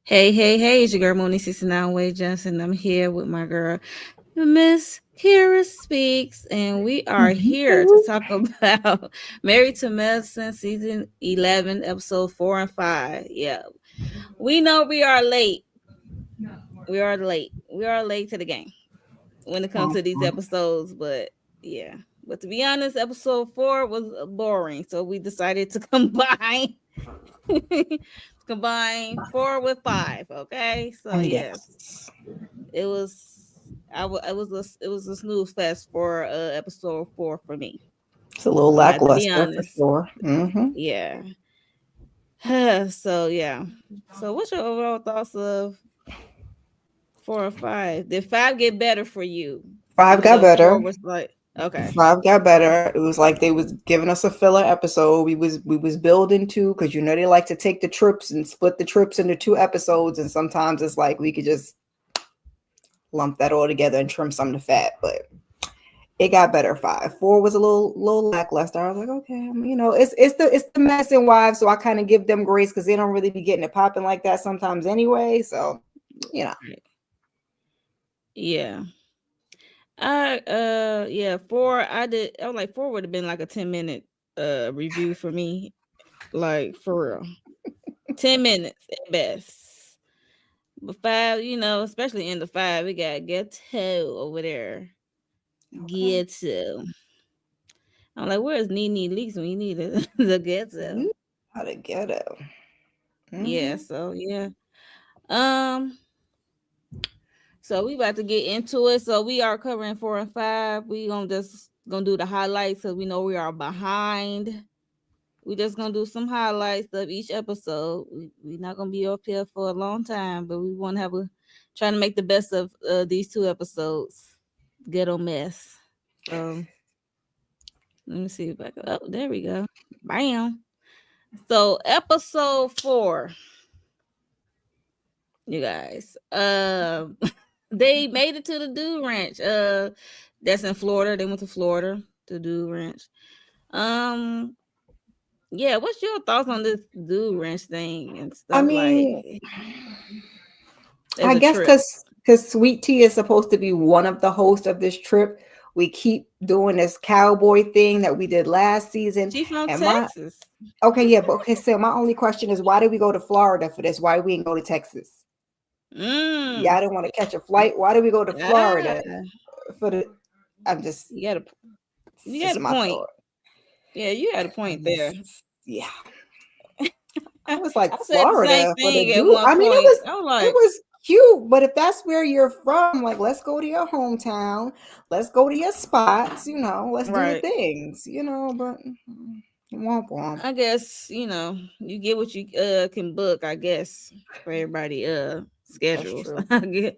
Hey, it's your girl Mooney 69 Way Johnson. I'm here with my girl, Miss Kira Speaks, and we are here to talk about Married to Medicine season 11, episode 4 and 5. Yeah, we know we are late. We are late to the game when it comes to these episodes, but yeah. But to be honest, episode 4 was boring, so we decided to combine 4 with 5. Okay, so yes, Yes. it was. It was a snooze fest for episode 4 for me. It's a little I have to be lackluster for honest. sure. Yeah. So yeah. So what's your overall thoughts of 4 and 5? Did 5 get better for you? Five Even got though 4 better. was like okay. Five got better. It was like they was giving us a filler episode. We was building to because they like to take the trips and split the trips into two episodes, and sometimes it's like we could just lump that all together and trim some of the fat. But it got better. Five. Four was a little lackluster. I was like, okay, it's the medicine wives, so I kind of give them grace because they don't really be getting it popping like that sometimes anyway. So, you know. Right. Yeah. Yeah, 4 I was like 4 would have been like a 10-minute review for me. Like for real. 10 minutes at best. But 5, especially in the 5, we got Ghetto over there. Okay. Ghetto. I'm like, where's Nene Leaks when you need the Ghetto? You how to get it. Yeah, Mm-hmm. so yeah. Um, so we about to get into it. So we are covering 4 and 5. We gonna do the highlights because we know we are behind. We just gonna do some highlights of each episode. We not gonna be up here for a long time, but we want to have a trying to make the best of these 2 episodes. Ghetto mess. So let me see if I can. Oh, there we go. Bam. So episode 4, you guys. They made it to the Dude Ranch. That's in Florida. They went to Florida to Dude Ranch. Um, yeah. What's your thoughts on this Dude Ranch thing and I stuff like mean, as I a guess trip? because Sweet Tea is supposed to be one of the hosts of this trip, we keep doing this cowboy thing that we did last season. She from And my Texas. okay, yeah, but okay, so my only question is why did we go to Florida for this? Why we didn't go to Texas? Mm. Y'all didn't want to catch a flight. Why did we go to Ah, Florida for the? I'm just you got a it's you got just a my point. thought. Yeah, you had a point there. Yeah, I I was like said the same Florida for the thing at dude. one I mean, it point. was I was it like, was cute, but if that's where you're from, like let's go to your hometown, let's go to your spots, let's do the right. things, but womp womp. I guess, you get what you can book, I guess, for everybody That's schedules. true. I get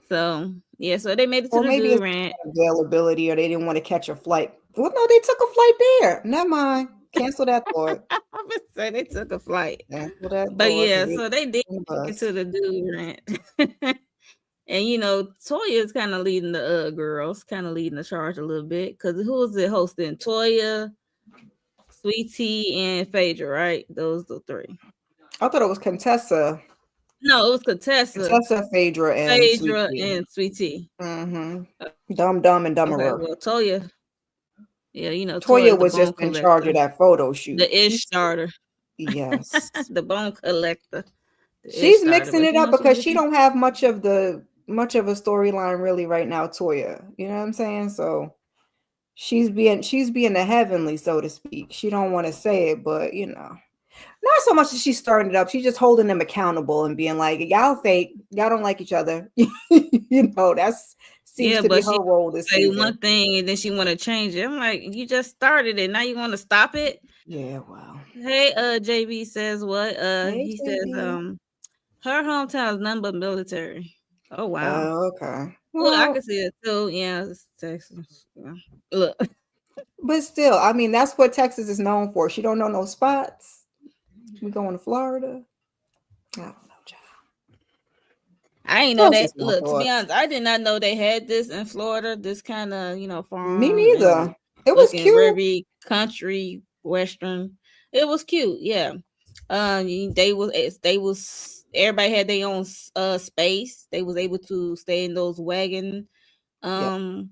so yeah, so they made it to Or the maybe Dude it's Ranch. availability, or they didn't want to catch a flight. Well, no, they took a flight there. Never mind. Cancel that thought. I would say they took a flight. Cancel that But thought because yeah, we so they did on the make it to bus. the Dude Ranch. And Toya is kind of leading the girls, kind of leading the charge a little bit. Cause who was it hosting? Toya, Sweet Tea, and Phaedra, right? Those the three. I thought it was Contessa, No, it was Contessa, Phaedra, and Sweet Phaedra, Tea. and Sweet Tea. Dumb, dumb, and Okay, dumberer. well, Toya, yeah, Toya Toya is the was just bone in charge of collector, that photo shoot. the ish starter, Yes, the bone collector, the ish she's starter. mixing But it up she because she mixing. don't have much of a storyline really right now. Toya, you know what I'm saying? So she's being the heavenly, so to speak. She don't want to say it, but not so much that she's starting it up. She's just holding them accountable and being like, y'all fake, y'all don't like each other. That's seems Yeah, to be but she her role this say season. one thing and then she want to change it. I'm like, you just started it. Now you want to stop it? Yeah, wow. Hey, JB says what? Hey, He says, JB. her hometown is none but military. Oh wow. Oh, okay. Well, I can Well, see it too. Yeah, it's Texas. Yeah. Look, but still, I mean, that's what Texas is known for. She don't know no spots. We going to Florida. I don't know, child. I ain't know That's that. just my Look, to be thoughts. honest, I did not know they had this in Florida. This kind of Me farm and neither. It was looking cute. very country western. It was cute. Yeah. They was everybody had their own space. They was able to stay in those wagon Yep. um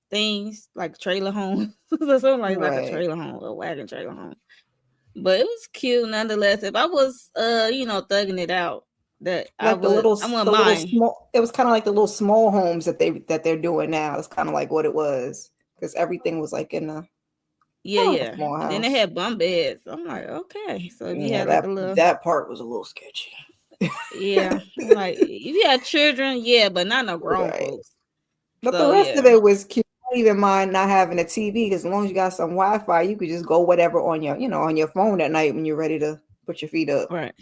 things like trailer home, something like a Right. trailer home, a wagon trailer home. But it was cute nonetheless. If I was thugging it out, that Like I wouldn't the little mind. small, it was kind of like the little small homes that they're doing now. It's kind of like what it was, because everything was like in a Yeah, kind of like a yeah. small And then they house. had bunk beds. I'm like, okay. So if you Yeah, had like a little, that part was a little sketchy. yeah, like if you had children, yeah, but not no grown Right. folks. But the So rest yeah, of it was cute. I don't even mind not having a TV, because as long as you got some Wi-Fi, you could just go whatever on your, on your phone at night when you're ready to put your feet up. right.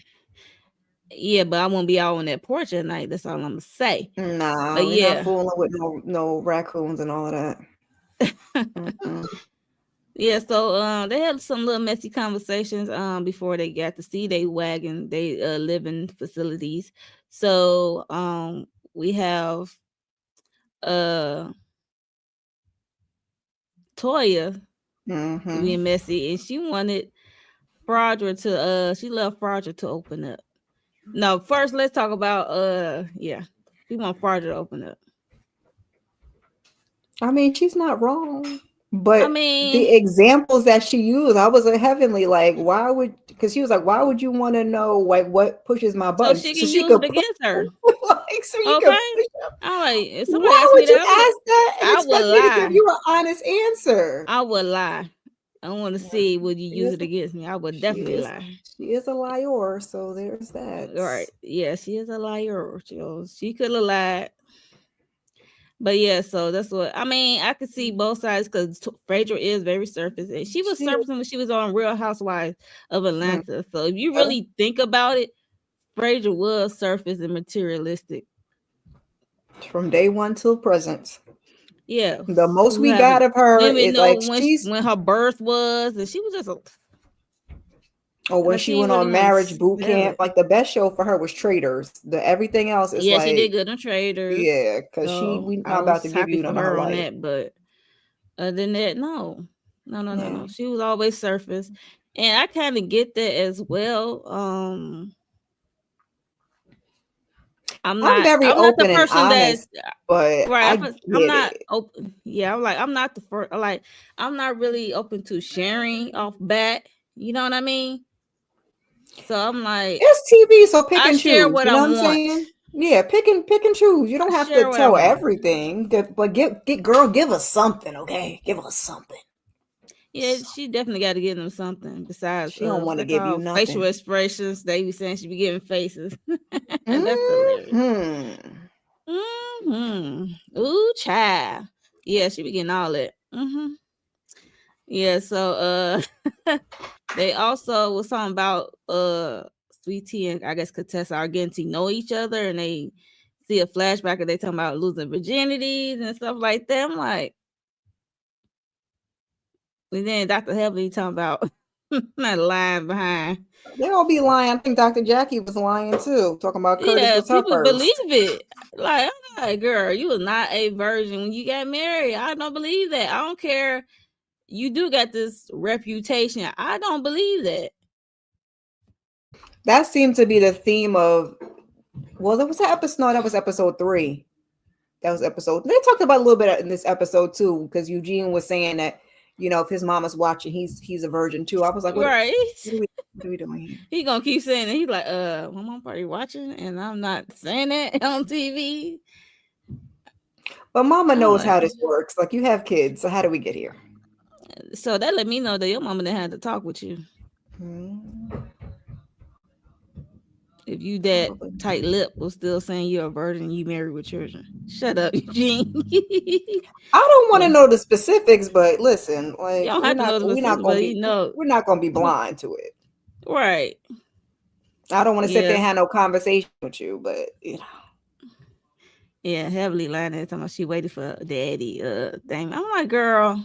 Yeah, but I won't be out on that porch at night. That's all I'm gonna say. Nah, But we're not yeah, fooling with no raccoons and all of that. Mm-mm. yeah. So they had some little messy conversations before they got to see they wagon, they living facilities. So we have uh Toya Mm-hmm. being messy, and she wanted she left Fraudra to open up. No, first let's talk about yeah. We want Fraudra to open up. I mean, she's not wrong. I But mean, the examples that she used, I was a heavenly like, why would? Because she was like, why would you want to know like what pushes my so buttons she so can she use it could push against her. like so you could Okay. push up. I'm like, if somebody Why asked me would that, you ask that and I would expect me to give lie. you an honest answer? I would lie. I want to Yeah, see would you she use is. it against me. I would She definitely is. lie. She is a liar. So there's that. All right. Yeah, she is a liar. She could have lied. But yeah, so that's what I mean. I could see both sides because Phaedra is very surface, and she was She is. surfacing when she was on Real Housewives of Mm, Atlanta. So if you yeah. really think about it, Phaedra was surface and materialistic. From day one till present. Yeah, The most who we have got of we her don't even is know like she's, when her birth was, and she was just or when like she she went really on want to marriage boot sell camp, it. like the best show for her was Traders. The everything else is Yeah, she did like, good on Traders, yeah, because so we I not about was to give happy you for none of her her on life. that. But other than that, no, no, no, no, Yeah. no. She was always surface, and I kind of get that as well. I'm very I'm not the open and person that honest, but right. I I'm get not it. open. Yeah, I'm like I'm not the first. Like I'm not really open to sharing off bat. You know what I mean? So I'm like It's TV, so pick I and share choose. what You I know what I'm want. saying? Yeah, pick and choose. You I don't have to share what I tell want. everything, but get girl, give us something, okay? Give us something. Yeah, So, she definitely got to give them something besides she don't what's want to that give you called? Facial nothing. expressions. They be saying she be giving faces. That's hilarious. Hmm. Ooh, child. Yeah, she be getting all that. Yeah, so they also was talking about Sweet Tea and I guess Contessa are getting to know each other and they see a flashback and they talking about losing virginities and stuff like that. I'm like, and then Dr. Heavenly talking about not lying behind. They all be lying. I think Dr. Jackie was lying too, talking about Curtis Yeah, was her people believe first. it. Like, I'm like, girl, you was not a virgin when you got married. I don't believe that. I don't care. You do got this reputation. I don't believe that. That seemed to be the theme of, well, that was that episode. No, that was episode 3. That was episode. They talked about a little bit in this episode too, because Eugene was saying that, if his mama's watching, he's a virgin too. I was like, Right. what are we doing here? He gonna keep saying it. He's like, my mom probably watching and I'm not saying that on TV. But mama I'm knows like, how this works. Like, you have kids, so how do we get here? so that let me know that your mama didn't have to talk with you. Hmm, If you that probably. tight lip was still saying you're a virgin and you married with children. Shut up, Eugene. I don't want to Well, know the specifics, but listen, you like don't have to know the specifics, but you know, we're not gonna be he, blind to it. right. I don't want to sit there and Yes. have no conversation with you, but Yeah, heavily lying every time she waited for daddy thing. I'm like, girl,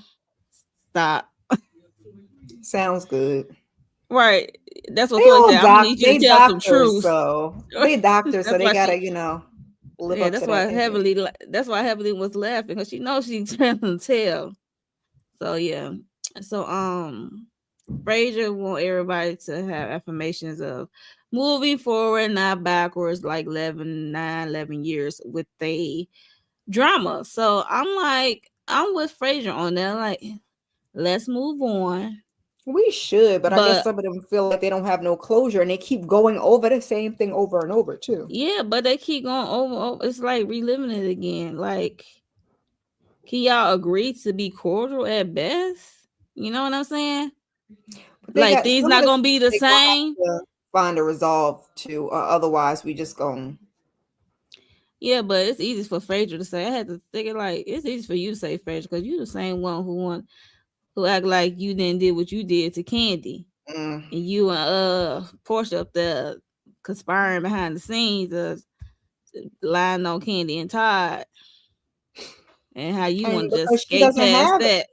stop. sounds good. Right. That's what They Toy all said. I'm gonna need you to tell some truth. doctors, so That's they why gotta, she live yeah, up that's to why that image. heavily that's why heavily was laughing because she knows she's trying to tell. So yeah. So Frazier want everybody to have affirmations of moving forward, not backwards, like 11 years with the drama. So I'm like, I'm with Frazier on that. Like, let's move on. We should, but I guess But some of them feel like they don't have no closure and they keep going over the same thing over and over too. yeah, but they keep going over. It's like reliving it again. Like, can y'all agree to be cordial at best? You know what I'm saying? But they Like got things some of not the gonna be the they're gonna same. have to find a resolve to, otherwise we just going. Yeah, but it's easy for Phaedra to say. I had to think it like it's easy for you to say Phaedra because you the same one who act like you didn't did what you did to Candy, Mm. and you and Portia up there conspiring behind the scenes of lying on Candy and Todd, and how you And want to just skate past that.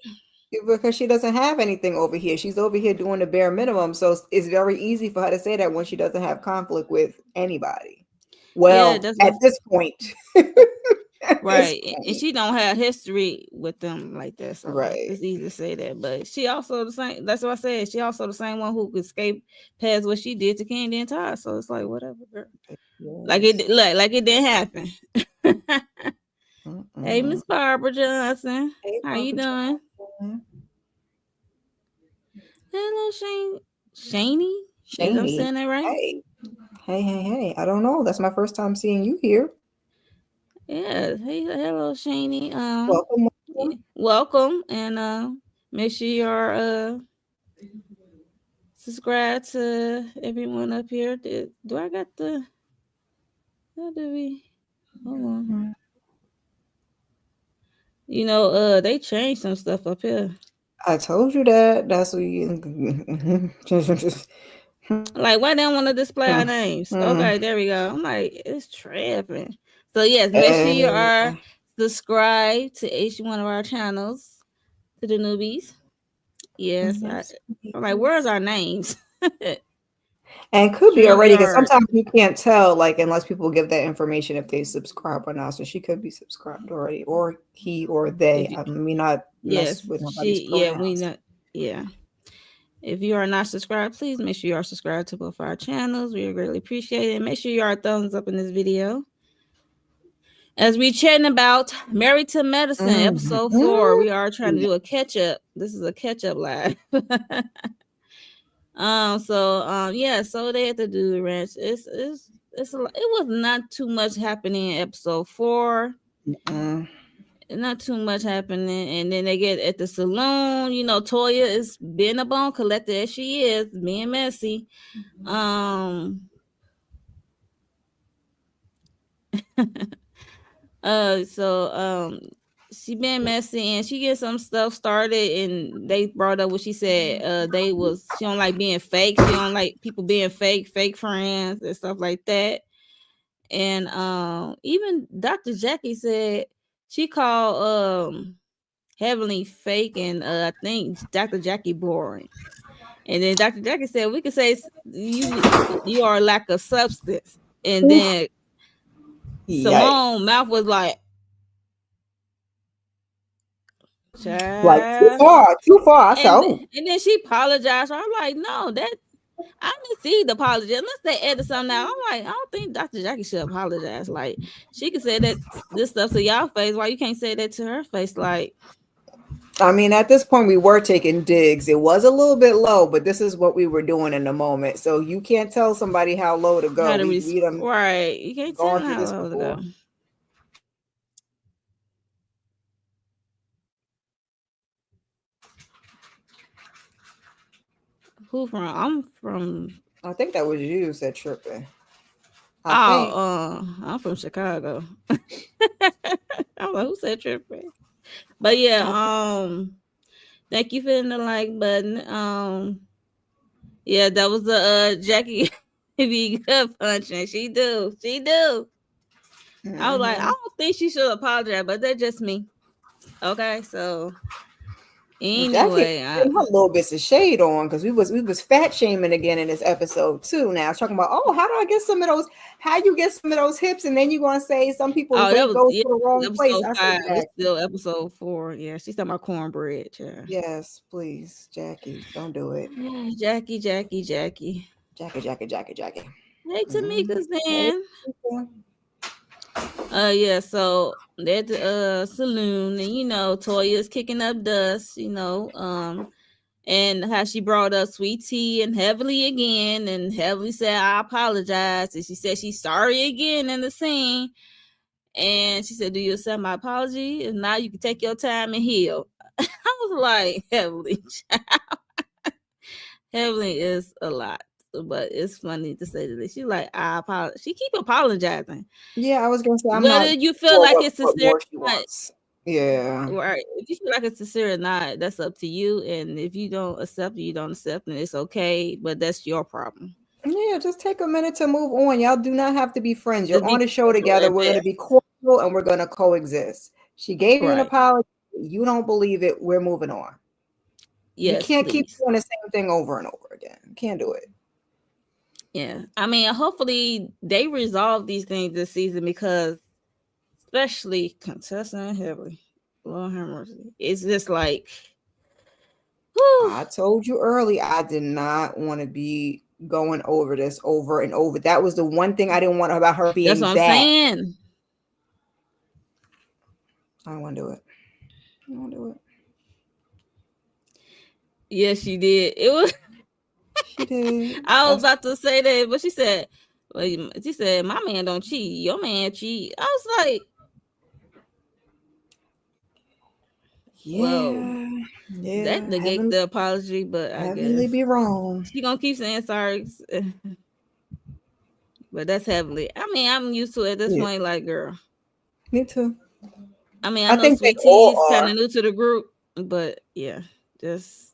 because she doesn't have anything over here. She's over here doing the bare minimum. So it's very easy for her to say that when she doesn't have conflict with anybody. Yeah, Well, that's at what. this point. At this Right, and point. she don't have history with them like that, so Right. it's easy to say that. But she also the same. That's what I said. She also the same one who could escape past what she did to Candy and Todd. So it's like whatever, girl. Yes. Like it didn't happen. Hey, Mm-mm. Miss Barbara Johnson, Hey, how you Papa doing? John. Hello, Shaney. Is I'm Shaney. saying that right? Hey. Hey, hey, hey. I don't know. That's my first time seeing you here. Yeah. Hey, hello, Shaney. Welcome, welcome. Welcome, and make sure you're subscribe to everyone up here. Do I got the? How do we? Hold on. Mm. They changed some stuff up here. I told you that. That's what you. Like, why they don't want to display our names? Mm. Okay, there we go. I'm like, it's trapping. So yes, make sure you Uh, are subscribed to each one of our channels to the newbies. Yes, yes, I'm like, where's please. our names? And could be already because StreamYard. sometimes you can't tell, like, unless people give that information if they subscribe or not. So she could be subscribed already, or he or If they. you, I mean, not mess yes, with nobody's we pronouns. know. Yeah. If you are not subscribed, please make sure you are subscribed to both our channels. We greatly appreciate it. Make sure you are thumbs up in this video. As we chatting about Married to Medicine, Mhm. episode 4, Mm. we are trying to do a catch up. This is a catch up live. Yeah, so they had to do the ranch. It was not too much happening in episode 4. Mm. Not too much happening, and then they get at the saloon. Toya is being a bone collector as she is, being messy. Um, so she been messy and she get some stuff started, and they brought up what she said. She don't like being fake. She don't like people being fake friends and stuff like that. And even Dr. Jackie said she called Heavenly fake, and I think Dr. Jackie boring. And then Dr. Jackie said we could say you are a lack of substance. And Oof. then Yikes. Simone mouth was like, Like too child. far, too far. I said, And oh, and then she apologized. I'm like, no, that I didn't see the apology unless they edit something out. I'm like, I don't think Dr. Jackie should apologize. Like, she could say that this stuff to y'all face. Why you can't say that to her face? Like, I mean, at this point, we were taking digs. It was a little bit low, but this is what we were doing in the moment. So you can't tell somebody how low to go. how to We done right? You can't tell gone them through how this low to go. before. Who from? I'm from. I think that was you said tripping. I think. I'm from Chicago. I'm like, who said tripping? But yeah, I think. thank you for hitting the like button. Yeah, that was the Jackie be good punching. She do. She do. I was like, I Hmm. don't think she should apologize, but that's just me. Okay, so Jackie Anyway, putting her little bits of shade on because we was fat shaming again in this episode too. Now talking about, oh, how do I get some of those? How you get some of those hips, and then you gonna say some people's oh, that weight was goes yeah, to the wrong place? episode I said, 5. It's Jackie, still episode 4. Yeah, she's talking about cornbread. Yeah. yes, please, Jackie, don't do it. Jackie, Jackie, Jackie. Jackie, Jackie, Jackie, Jackie. Hey, Mm. Tamika's Hey, then. Tamika. Yeah, so they're at the saloon, and Toya's kicking up dust, and how she brought up Sweet Tea and Heavily again, and Heavily said, I apologize. And she said she's sorry again in the scene. And she said, do you accept my apology? If not, you can take your time and heal. I was like, Heavily. Heavily is a lot. But it's funny to say that she's like, I apologize. She keep apologizing. Yeah, I was gonna say I'm Whether not you feel sure like it's what sincere more she or not, wants. Yeah. right? If you feel like it's sincere or not, that's up to you. And if you don't accept it, you don't accept it. It's okay, but that's your problem. Yeah, just take a minute to move on. Y'all do not have to be friends. You're Just on be the show cordial together. at We're going to be best. cordial and we're going to coexist. She gave you an Right. apology. You don't believe it. We're moving on. We Yes, can't keep please. doing the same thing over and over again. Can't do it. Yeah. I mean, hopefully they resolve these things this season because, especially Contessa and Heavily, Lord have mercy. It's just like, whew, I told you early, I did not want to be going over this over and over. That was the one thing I didn't want about her that's being what I'm back. saying. I don't want to do it. I don't want to do it. Yes, she did. It was. She did. I was That's about to say that, but she said, well, she said, my man don't cheat. Your man cheat. I was like, well, yeah. that Yeah. negates the apology, but I Heavenly guess be wrong. she gonna keep saying sorry. But that's Heavily. I mean, I'm used to it at this Yeah. point. Like, girl. Me too. I mean, I I know think they Sweet all Tea's kind are. of new to the group, but yeah, just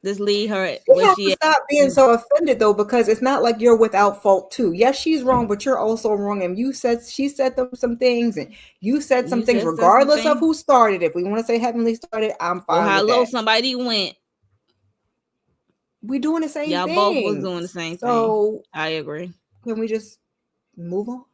just leave her at You where have she to at. stop being so offended though, because it's not like you're without fault too. Yes, she's wrong, but you're also wrong. And she said some things, and you said some You things, said regardless of something who started. If we want to say Heavenly started, I'm or fine how with low that. somebody went. We're doing the same Y'all both was thing. doing the same thing. So I agree. can we just move on?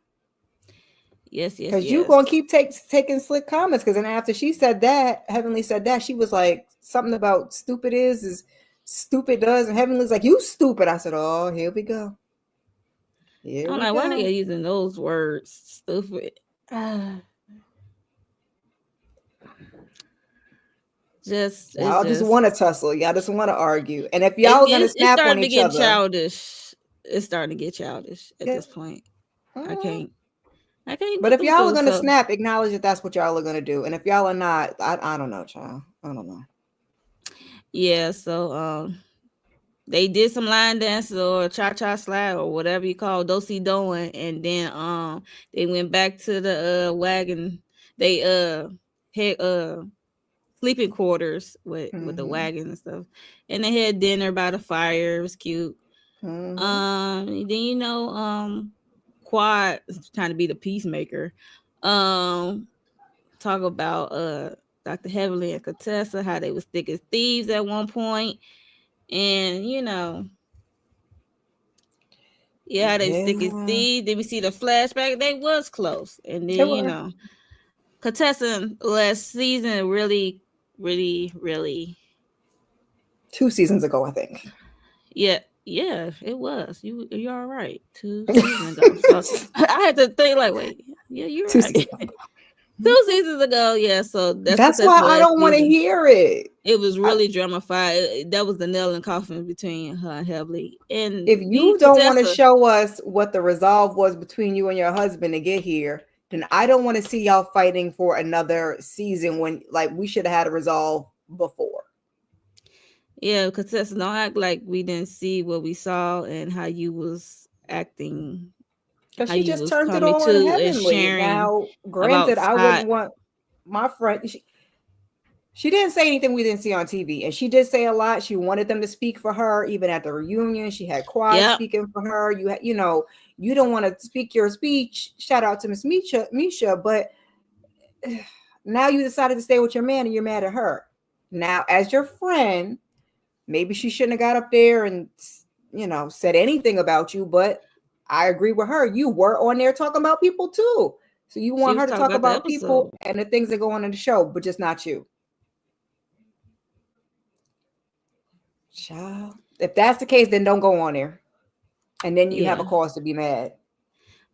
Yes, yes, Because you yes. gonna keep taking slick comments. Because then after she said that, Heavenly said that, she was like something about stupid is stupid does, and Heavenly's like, you stupid. I said, oh, here we go. Here I'm we like, why they go. are using those words? Stupid. Just it's Y'all just just want to tussle. Y'all just want to argue. And if it, y'all are gonna it's it's snap on starting to each get other, childish. It's starting to get childish at yeah. this point. I mm, can't I can't but put if them y'all are through. gonna So snap, acknowledge that that's what y'all are gonna do. And if y'all are not, I don't know, child. I don't know. yeah, so they did some line dance or cha cha slide or whatever you call do-si doing, and then they went back to the wagon. They had sleeping quarters with the Mm-hmm. wagon and stuff, and they had dinner by the fire. It was cute. Mm-hmm. Then Quad is trying to be the peacemaker. Um, talk about Dr. Heavenly and Contessa, how they was thick as thieves at one point, and yeah, they was thick as Yeah, thieves. Then we see the flashback; they was close, and they then were Contessa last season really, really, really, 2 seasons ago, I think. yeah. Yeah, it was. You're all right. 2 seasons ago. So I had to think like, wait, yeah, you're Two right. seasons. 2 seasons ago, yeah. So that's That's Contessa why I last don't want to season. hear it. It was I, really dramatified. That was the nail in the coffin between her and Heavily. And if me, you don't want to Contessa, show us what the resolve was between you and your husband to get here, then I don't want to see y'all fighting for another season when like we should have had a resolve before. yeah, Contessa, don't act like we didn't see what we saw and how you was acting, Because how she you just was turned it coming on to and Heavenly. sharing Now, about granted, I Scott. wouldn't want my friend. She didn't say anything we didn't see on TV, and she did say a lot. She wanted them to speak for her, even at the reunion. She had Quad Yep. speaking for her. You don't want to speak your speech. Shout out to Miss Misha, but now you decided to stay with your man, and you're mad at her. Now, as your friend, maybe she shouldn't have got up there and said anything about you, but I agree with her. You were on there talking about people too. So you She want was her to talking talk about the about people episode. and the things that go on in the show, but just not you. Child. If that's the case, then don't go on there. And then you have Yeah. a cause to be mad.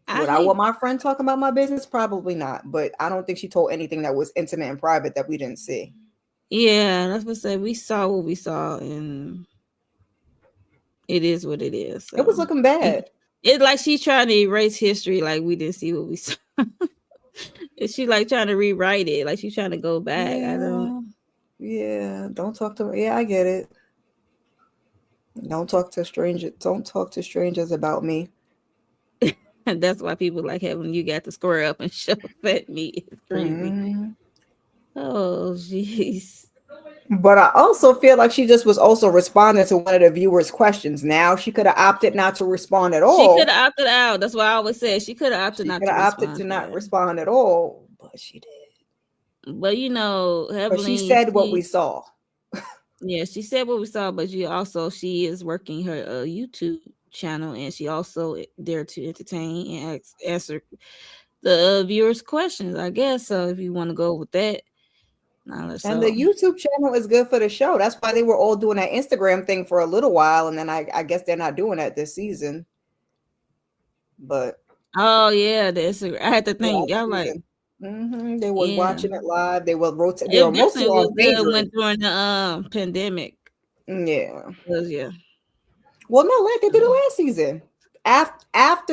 I Would I want hate. my friend talking about my business? Probably not. But I don't think she told anything that was intimate and private that we didn't see. Yeah, that's what I said. We saw what we saw, and it is what it is. It was So looking bad. it's like she's trying to erase history, like we didn't see what we saw. Is she like trying to rewrite it? Like she's trying to go back. I don't. Yeah. Yeah. Don't talk to me. Yeah, I get it. Don't talk to strangers. Don't talk to strangers about me. And that's why people like having you got to square up and show fat meat. It's crazy. Mhm. Oh, jeez. But I also feel like she just was also responding to one of the viewers' questions. Now she could have opted not to respond at She could all. have opted out. That's why I always said she could have opted She not could to have opted to respond to not that. respond at all, but she did. But you know, But she Heavenly, said what we she saw. yeah, she said what we saw, but she is working her YouTube channel, and she also there to entertain and answer the viewers' questions. I guess so. If you want to go with that, now And the so YouTube channel is good for the show. That's why they were all doing that Instagram thing for a little while, and then I guess they're not doing that this season. But oh yeah, I had to think. last Y'all like season, they was yeah, watching it live. They were rotate. They were it mostly definitely was on good Phaedra. when during the pandemic. Yeah. 'Cause, yeah, Well, no, like they did it last season. After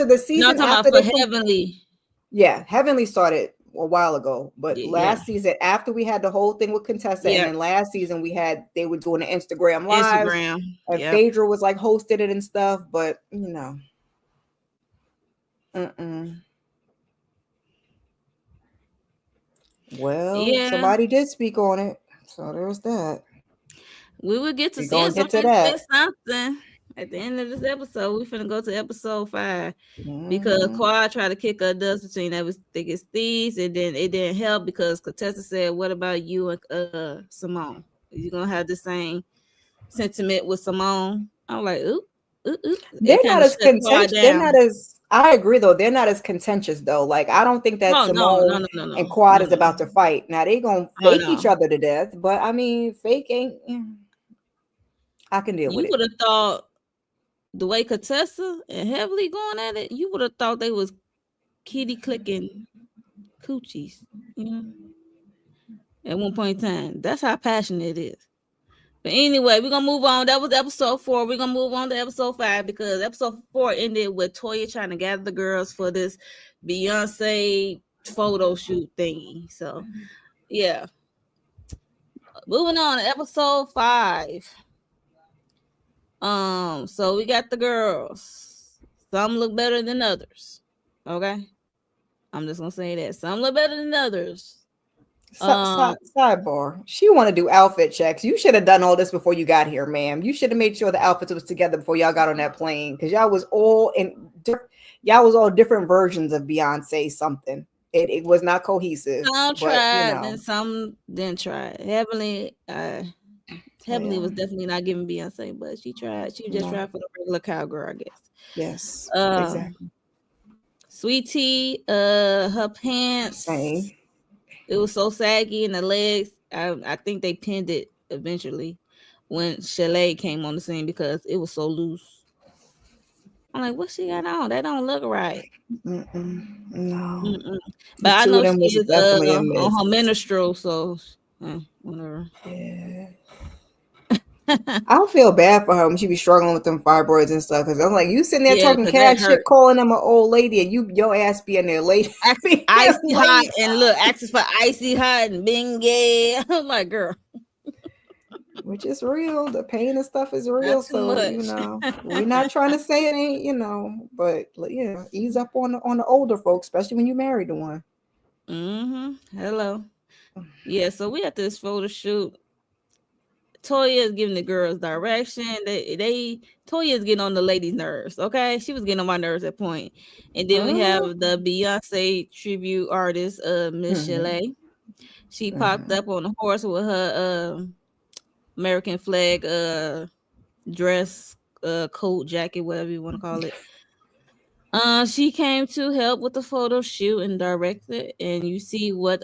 the no, I'm season talking after about for they put, Heavenly. yeah, Heavenly started a while ago, but Yeah, last season after we had the whole thing with Contessa, and yeah, then last season they were doing the Instagram lives, Instagram. and Yep. Phaedra was like hosted it and stuff. But mm-mm. Well, Yeah, somebody did speak on it, so there's that. we will get to We're seeing gonna get to somebody say that. something at the end of this episode. We finna go to episode 5 because Hmm. Quad tried to kick her dust between that was thickest thieves, and then it didn't help because Contessa said, "What about you and Simone? You gonna have the same sentiment with Simone?" I'm like, "Oop, oop, oop." They're It kind not of as shut Quad contentious. They're down. not as. I agree though. They're not as contentious though. Like I don't think that Oh no, no, Simone no, no, no, and Quad no, is no. about to fight. Now they gonna Oh fake each no. other to death, but I mean, fake ain't. I can deal with You it. would have thought the way Contessa and Heavily going at it, you would have thought they was kitty clicking coochies, you know, at one point in time. That's how passionate it is. But anyway, we're gonna move on. That was episode 4. We're gonna move on to episode 5 because episode 4 ended with Toya trying to gather the girls for this Beyonce photo shoot thingy. So yeah. Moving on to episode 5. So we got the girls. Some look better than others. Okay. I'm just gonna say that. Some look better than others. Um, Sidebar. She want to do outfit checks. You should have done all this before you got here, ma'am. You should have made sure the outfits was together before y'all got on that plane because y'all was all different versions of Beyonce something. It was not cohesive, some but tried and some didn't try. Heavenly yeah, was definitely not giving Beyonce, but she tried. She just no, tried for the regular cowgirl, I guess. yes, Um, exactly. Sweetie, her pants, Same. it was so saggy in the legs. I think they pinned it eventually when Chalet came on the scene because it was so loose. I'm like, what she got on? That don't look right. Mm-mm, no, Mm-mm. the But I two of know them she was is definitely a on miss. her minstrel, so whatever. Yeah. I don't feel bad for her when she be struggling with them fibroids and stuff. Cause I'm like, you sitting there Yeah, talking because that cash shit, hurt. calling them an old lady, and your ass being there late, being there Icy hot late, and look, access for icy hot and bing gay. I'm like, girl, which is real. The pain and stuff is not real. too So much. we're not trying to say it ain't, but ease up on the older folks, especially when you married to one. Mm-hmm. Hello. Yeah, so we at this photo shoot. Toya is giving the girls direction. Toya is getting on the ladies' nerves. Okay, she was getting on my nerves at point. And then we have Mm-hmm. the Beyonce tribute artist, Miss Mm-hmm. Chalet. She popped Mm-hmm. up on the horse with her. American flag dress, coat, jacket, whatever you want to call it. She came to help with the photo shoot and direct it, and you see what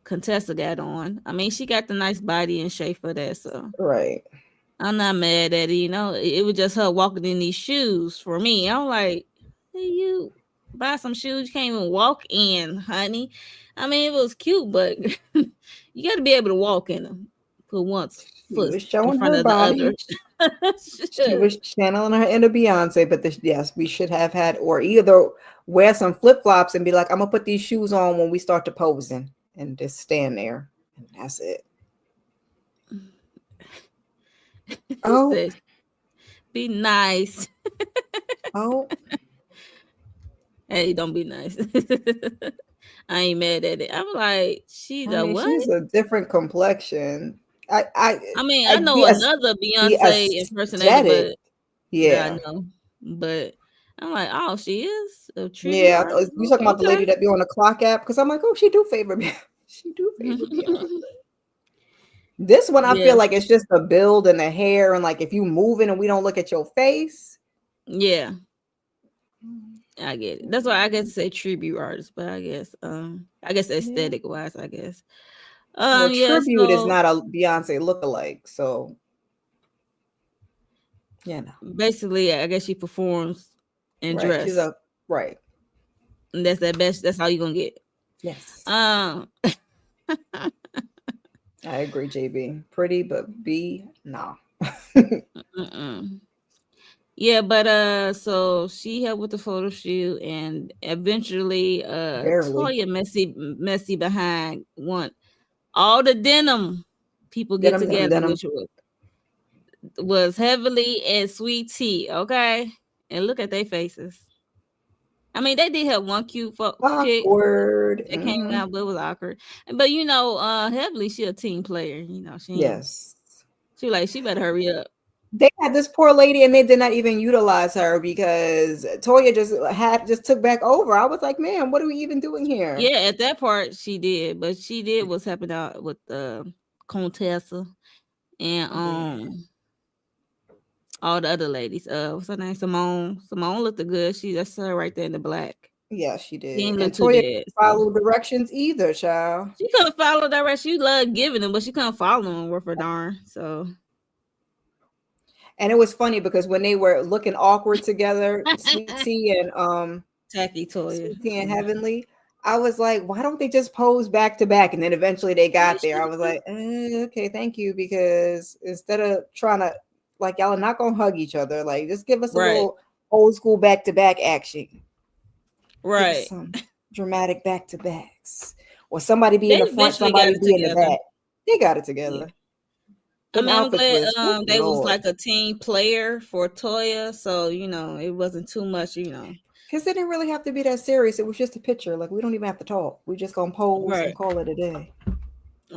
Contessa got on. I mean, she got the nice body and shape for that, so Right. I'm not mad at it. It was just her walking in these shoes for me. I'm like, hey, you buy some shoes you can't even walk in, honey. I mean, it was cute, but you got to be able to walk in them. Put one She foot was in showing front her of the other. body. She was channeling her inner Beyonce, but yes, we should have had, or either wear some flip flops and be like, I'm gonna put these shoes on when we start to posing, and just stand there, and that's it. He Oh, said, "Be nice." oh, Hey, don't be nice. I ain't mad at it. I'm like, she I the mean, what? she's a different complexion. I, I, I mean, I I know another the Beyonce impersonator, aesthetic. but yeah, I Yeah, know. But I'm like, oh, she is a tribute yeah. artist. You talking about the Okay. lady that be on the clock app? Because I'm like, oh, she do favor me. She do favor Beyonce. This one, I Yeah, feel like it's just the build and the hair, and like if you moving and we don't look at your face. yeah, I get it. That's why I guess to say tribute artist, but I guess Yeah. aesthetic wise, I guess. Well, Yeah, tribute is so not a Beyonce lookalike, so you know, basically, I guess she performs and right? She's dress, a right. and that's that best. That's all you gonna get. Yes, Um, I agree, JB. Pretty, but B, nah. mm-mm. Yeah, but so she helped with the photo shoot, and eventually Barely. Toya messy behind want all the denim people get Denim, denim, together, denim. which was heavily and sweet tea, okay? And look at their faces. I mean, they did have one cute pic Awkward. that came out, but it was awkward. But heavily she a team player. Yes. She better hurry up. They had this poor lady and they did not even utilize her because Toya just took back over. I was like, man, what are we even doing here? Yeah, at that part she did, but she did what's happened out with Contessa and Yeah. all the other ladies. What's her name? Simone. Simone looked good. That's her right there in the black. Yeah, she She did. didn't And look too Toya bad. didn't So follow directions either, child. she couldn't follow direction. She loved giving them, but she couldn't follow them worth a darn. So And it was funny because when they were looking awkward together, Sweet Tea and tacky Toya. Sweet Tea and Heavenly, I was like, why don't they just pose back to back? And then eventually they They got there. I should was like, okay, thank you. Because instead of trying to, like, y'all are not going to hug each other, like, just give us a right, little old school back to back action. Give us right. some dramatic back to backs. Or somebody be They in the front, eventually got somebody it be in the together. back. They got it Yeah. together. I Them mean, I'm outfits glad was, oh, they was Lord. like a team player for Toya, so it wasn't too much. Because it didn't really have to be that serious. It was just a picture. Like, we don't even have to talk. We just gonna pose and Right, call it a day.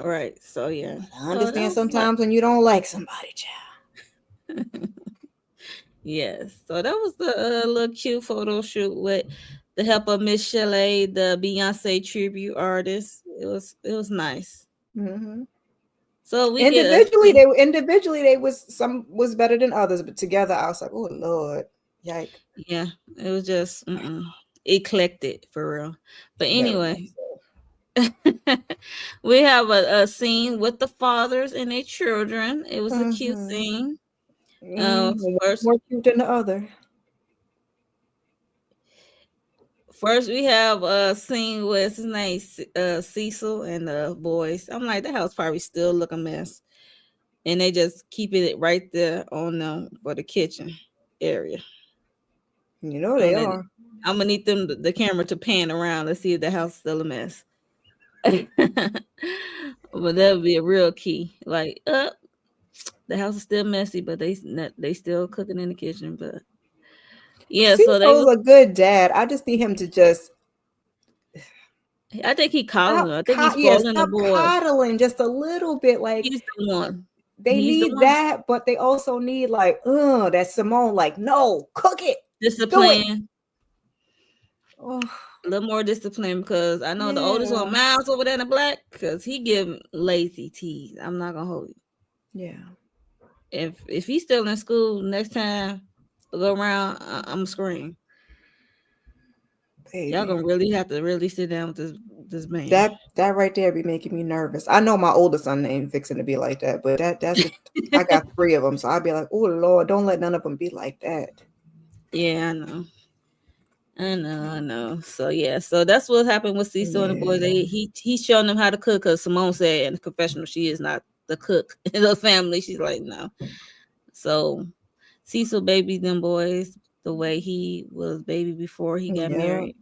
right. So yeah, But I so that understand was what. sometimes when you don't like somebody, child. Yes, so that was the little cute photo shoot with the help of Miss Chalet, the Beyonce tribute artist. It was nice. Hmm. So we get a Individually they was better than others, but together I was like, oh Lord, yike, yeah, it was just eclectic for real. But very anyway, much so. we have a scene with the fathers and their children. It was a cute Mm-hmm. scene. One First, more cute than the other. first we have a scene with his name Cecil and the boys. I'm like, that house probably still look a mess, and they just keeping it right there on for the kitchen area. You know I'm they gonna, are. I'm gonna need the camera to pan around. Let's see if the house is still a mess. But that would be a real key. Like, the house is still messy, but they still cooking in the kitchen. But yeah, so they Cecil's a good dad. I just need him to just I think he calling them. I think he's spoiling the stop boys. coddling just a little bit. Like He's the one. they He's the need one. that, but they also need like, that Simone, like, no, cook it, do it. Discipline. Oh, A little more discipline because I know the oldest one, yeah. Miles over there in the black, because he give lazy teas. I'm not gonna hold you. Yeah. If he's still in school next time I go around, I'm scream. Y'all Baby. gonna really have to really sit down with this man. That right there be making me nervous. I know my oldest son ain't fixing to be like that, but that's the I got three of them, so I'd be like, oh Lord, don't let none of them be like that. Yeah, I know. I know. So yeah, so that's what happened with Cecil and the boys. Yeah. He's showing them how to cook because Simone said in the confessional she is not the cook in the family. She's like, no. So Cecil babied them boys the way he was baby before he got Yeah, married.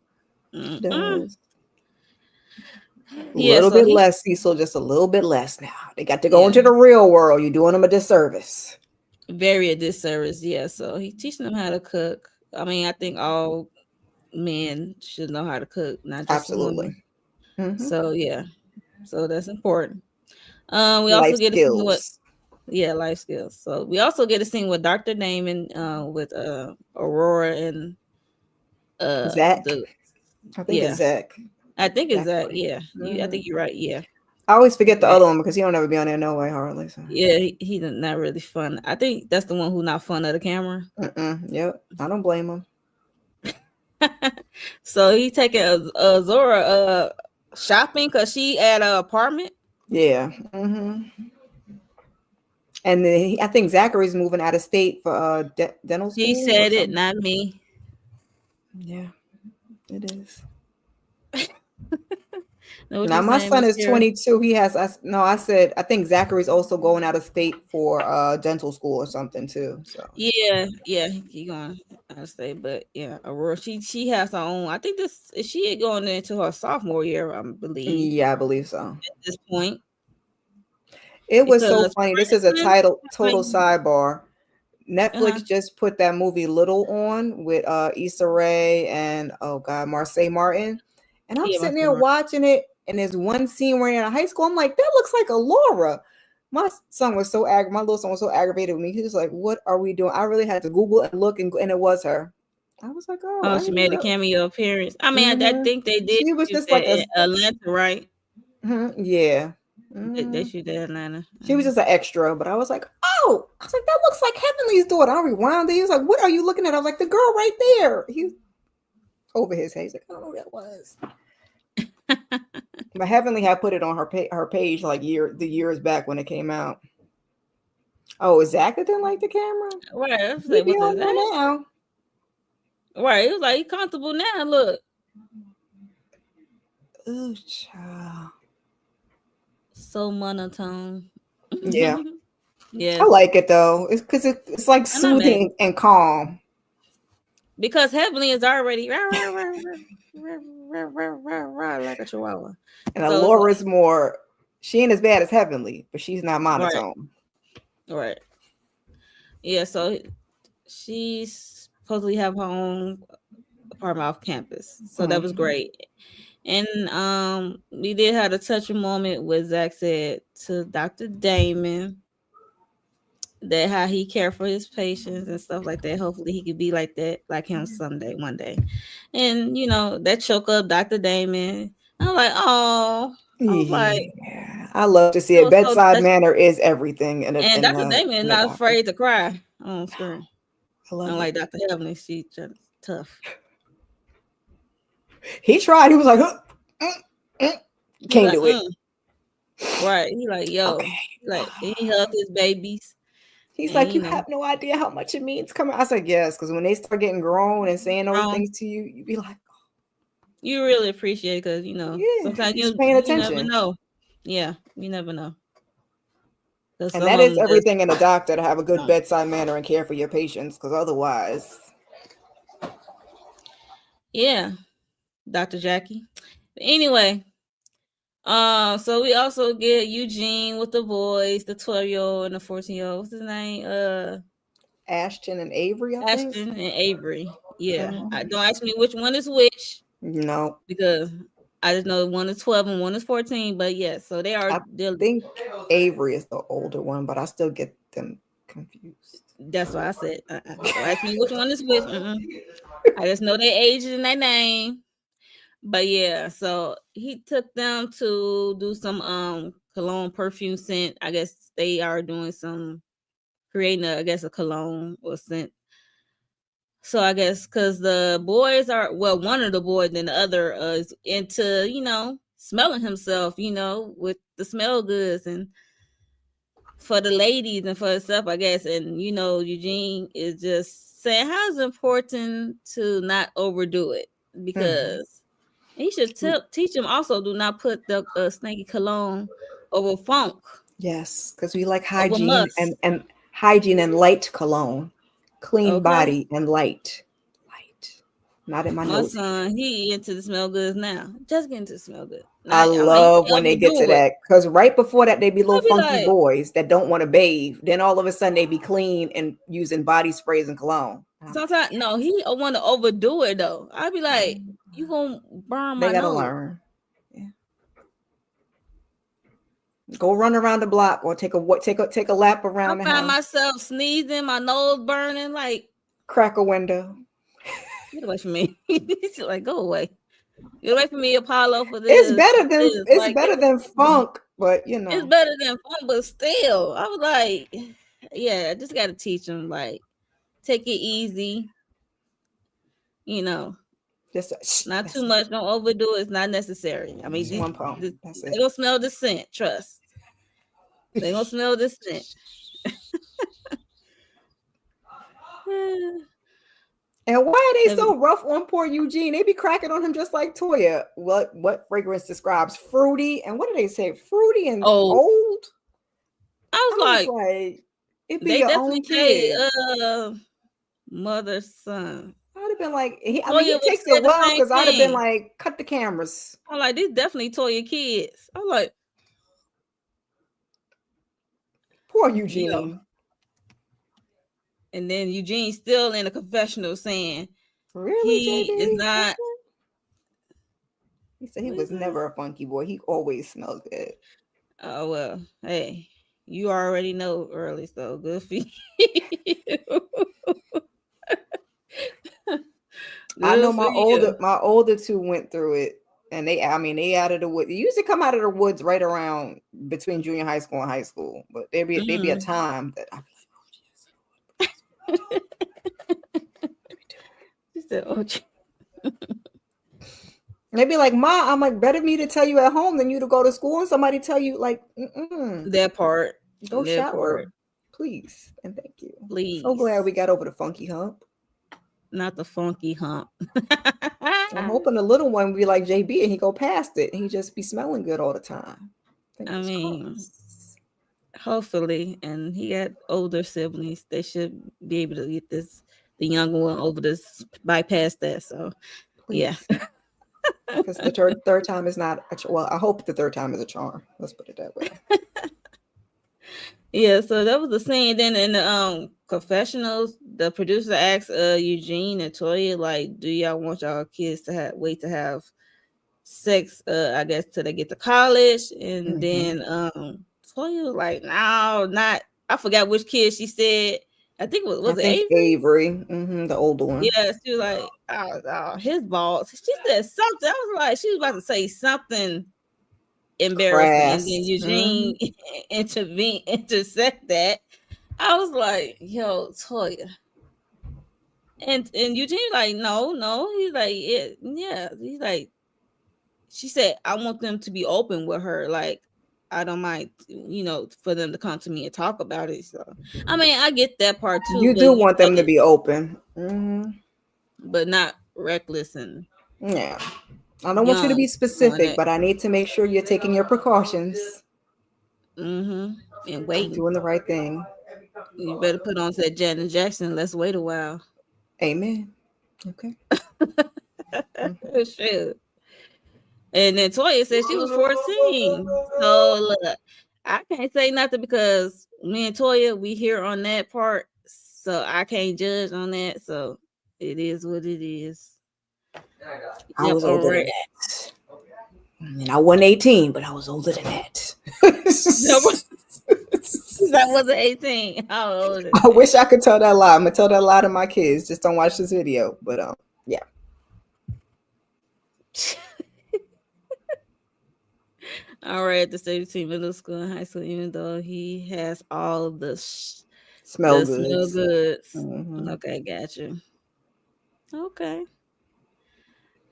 Mm-mm. does. A Yeah, little so bit he less, Cecil, just a little bit less now. They got to go yeah, into the real world. You're doing them a disservice. very a disservice. Yeah, so he teaching them how to cook. I mean, I think all men should know how to cook, not just the women. Absolutely. Hmm. So yeah, so that's important. We also Life get to see what skills. yeah, life skills. So we also get to see what Dr. Damon with Aurora and Zach. the I think it's yeah. Zach. I think it's that. Zachary. Yeah. I Hmm. think you're right. Yeah. I always forget the Right. other one because he don't ever be on there no way, hardly. So. Yeah, he's not really fun. I think that's the one who not fun of the camera. Mm-mm. Yep. I don't blame him. So he taking Zora shopping because she at a apartment. Yeah. Hmm. And then I think Zachary's moving out of state for dental He school or said it, something. not me. Yeah, it is. Know what Now you my saying, son Miss is Kara? 22. He has no. I said I think Zachary's also going out of state for dental school or something too. So Yeah, yeah, he going. I say, but yeah, Aurora. She has her own. I think this she going into her sophomore year. I believe yeah, I believe so. at this point It was so because funny. This is a total like sidebar. uh-huh. Netflix just put that movie Little on with Issa Rae and oh god, Marseille Martin. And I'm Yeah, my sitting there watching it, and there's one scene where they're in high school. I'm like, that looks like a Laura. My little son was so aggravated with me. He was like, what are we doing? I really had to Google and look, and it was her. I was like, oh, Oh, I she didn't made a know. cameo appearance. I mean, I Hmm. think they did She was shoot just that like a in Atlanta, right? yeah. They Hmm. shoot that in Atlanta. She was just an extra, but I was like, oh, I was like, that looks like Heavenly's daughter. I rewound it. He was like, what are you looking at? I was like, the girl right there. He's over his head. He's like, I don't know who that was. But Heavenly had put it on her page like the years back when it came out. Oh, is Zach that didn't like the camera? Right. I was He like, be what is on that? there now. Right. It was like he comfortable now. Look, Ooh, child. so monotone. Yeah, I Yes, like it though. It's because it's like I'm not mad soothing and calm. because Heavenly is already like a chihuahua. And So it's Laura's like more. She ain't as bad as Heavenly, but she's not right, monotone. right. Yeah. So she's supposedly have her own apartment off campus. So that was Hmm. great. And we did have a touching moment where Zach said to Dr. Damon that how he cared for his patients and stuff like that. Hopefully he could be like that, like him someday, one day. And that choke up Dr. Damon. I'm like, oh, I was like, Yeah, I love to see it it. was so Bedside touching. manner is everything And Dr. Damon is in a not doctor. afraid to cry on screen. I love it. Unlike Dr. Heavenly, she's just tough. He tried. He was like, "Huh, mm, mm." He Can't like, do it. right. He like, Okay. yo, like he hugged his babies, He's and like, you have no idea how much it means coming. I was like, yes, because when they start getting grown and saying those grown. things to you, you be like, You really appreciate it because yeah, sometimes he's you paying you never attention. know. Yeah, you never know because And some that of is them just everything in a doctor to have a good don't. bedside manner and care for your patients, because otherwise, Yeah, Dr. Jackie. But anyway, so we also get Eugene with the boys, the 12-year-old and the 14-year-old. What's his name? Ashton and Avery, I think. Ashton and Avery. Yeah, Mhm. don't ask me which one is which No, because I just know one is 12 and one is 14. But yes, so I they're think Avery is the older one, but I still get them confused. that's why I said, don't ask me which one is which. I just know their ages and their name. But yeah, so he took them to do some cologne perfume scent. I guess they are doing some creating a, I guess, a cologne or scent. So I guess because the boys are, well, one of the boys and the other is into, smelling himself, with the smell goods, and for the ladies and for himself, I guess. And Eugene is just saying how it's important to not overdo it, Mm-hmm. because he should teach him also, do not put the snaky cologne over funk, Yes, because we like over hygiene must. and hygiene and light cologne, clean Okay. body and light, light. Not in my My nose. son, he into the smell goods now. Just getting to the smell good. I Not, I mean, love he when they get to overdo it. that because right before that they be little I be funky like, boys that don't want to bathe. Then all of a sudden they be clean and using body sprays and cologne. I'm like, sometimes no, he want to overdo it though. I be like, you gonna burn they my gotta nose. learn. Yeah. Go run around the block or take a lap I around the find house. myself sneezing, my nose burning. Like, Crack a window. get away from me. She's like, go away. Get away from me, Apollo, for It's this. better For than this. it's Like, better than funk, but it's better than fun, but still, I was like, yeah, I just got to teach him, like, take it easy, you know, just not too that's it. much, don't overdo it. It's not necessary. I mean, Just one pump. That's they it. gonna smell the scent. Trust, they gonna smell the scent. And why are they Have so rough on poor Eugene? They be cracking on him just like Toya. What fragrance describes fruity? And what do they say? Fruity and oh, old? I I was was like, like, it be they your own definitely say, kid. mother son. I'd have been like, I mean, Toya he would takes say it the well same because I'd have been thing. like, cut the cameras. I'm like, these definitely Toya kids. I'm like, Poor yo. Eugene. And then Eugene still in a confessional saying Really, he is JB? not. He said he What is was that? never a funky boy. He always smelled good. Oh well, hey, you already know early, so good for you. I know Good for you. my older two went through it, and they out of the woods. They usually come out of the woods right around between junior high school and high school. But there be a Mm. time that I'd be like, oh She said, "Oh, and they'd be like, Ma, I'm like, better me to tell you at home than you to go to school and somebody tell you like, that part, go that part, shower, please and thank you. So glad please, we got over the funky hump. not the funky hump." I'm hoping the little one be like JB and he go past it. He just be smelling good all the time. I Fingers mean, crossed. hopefully, and he got older siblings. They should be able to get the younger one over this, bypass that. So, yeah. Please. Because the third time is not well. I hope the third time is a charm. Let's put it that way. Yeah, so that was the scene. Then in the confessionals, the producer asked Eugene and Toya, like, do y'all want y'all kids to wait to have sex, I guess, till they get to college? And Mm-hmm. then Toya was like, no, not, I forgot which kid she said. I think I was it think Avery? Avery, the older one, Yeah, she was like, oh, his balls. She said something. I was like, she was about to say something embarrassing, and then crass. Eugene intersect that. I was like, yo, Toya. And Eugene like, no. He's like, yeah. He's like, she said, I want them to be open with her. Like, I don't mind, for them to come to me and talk about it. So, I mean, I get that part too, You but do want them to be open. Mm-hmm. but not reckless and Yeah. I don't want you to young be doing specific, it. but I need to make sure you're taking your precautions And and waiting. doing the right thing. You better put on that Janet Jackson. Let's wait a while. Amen. Okay. Mhm. Shit. And then Toya said she was 14. So look, I can't say nothing because me and Toya, we here on that part. So I can't judge on that. So it is what it is. I Yep, was all older than right. that. And I wasn't 18, but I was older than that. That wasn't 18. How old is I that? wish I could tell that lie. I'm gonna tell that lie to my kids. Just don't watch this video. But yeah. All right, at the state between middle school and high school, even though he has all of Smell the smell goods. goods. Hmm. Okay, gotcha. Okay.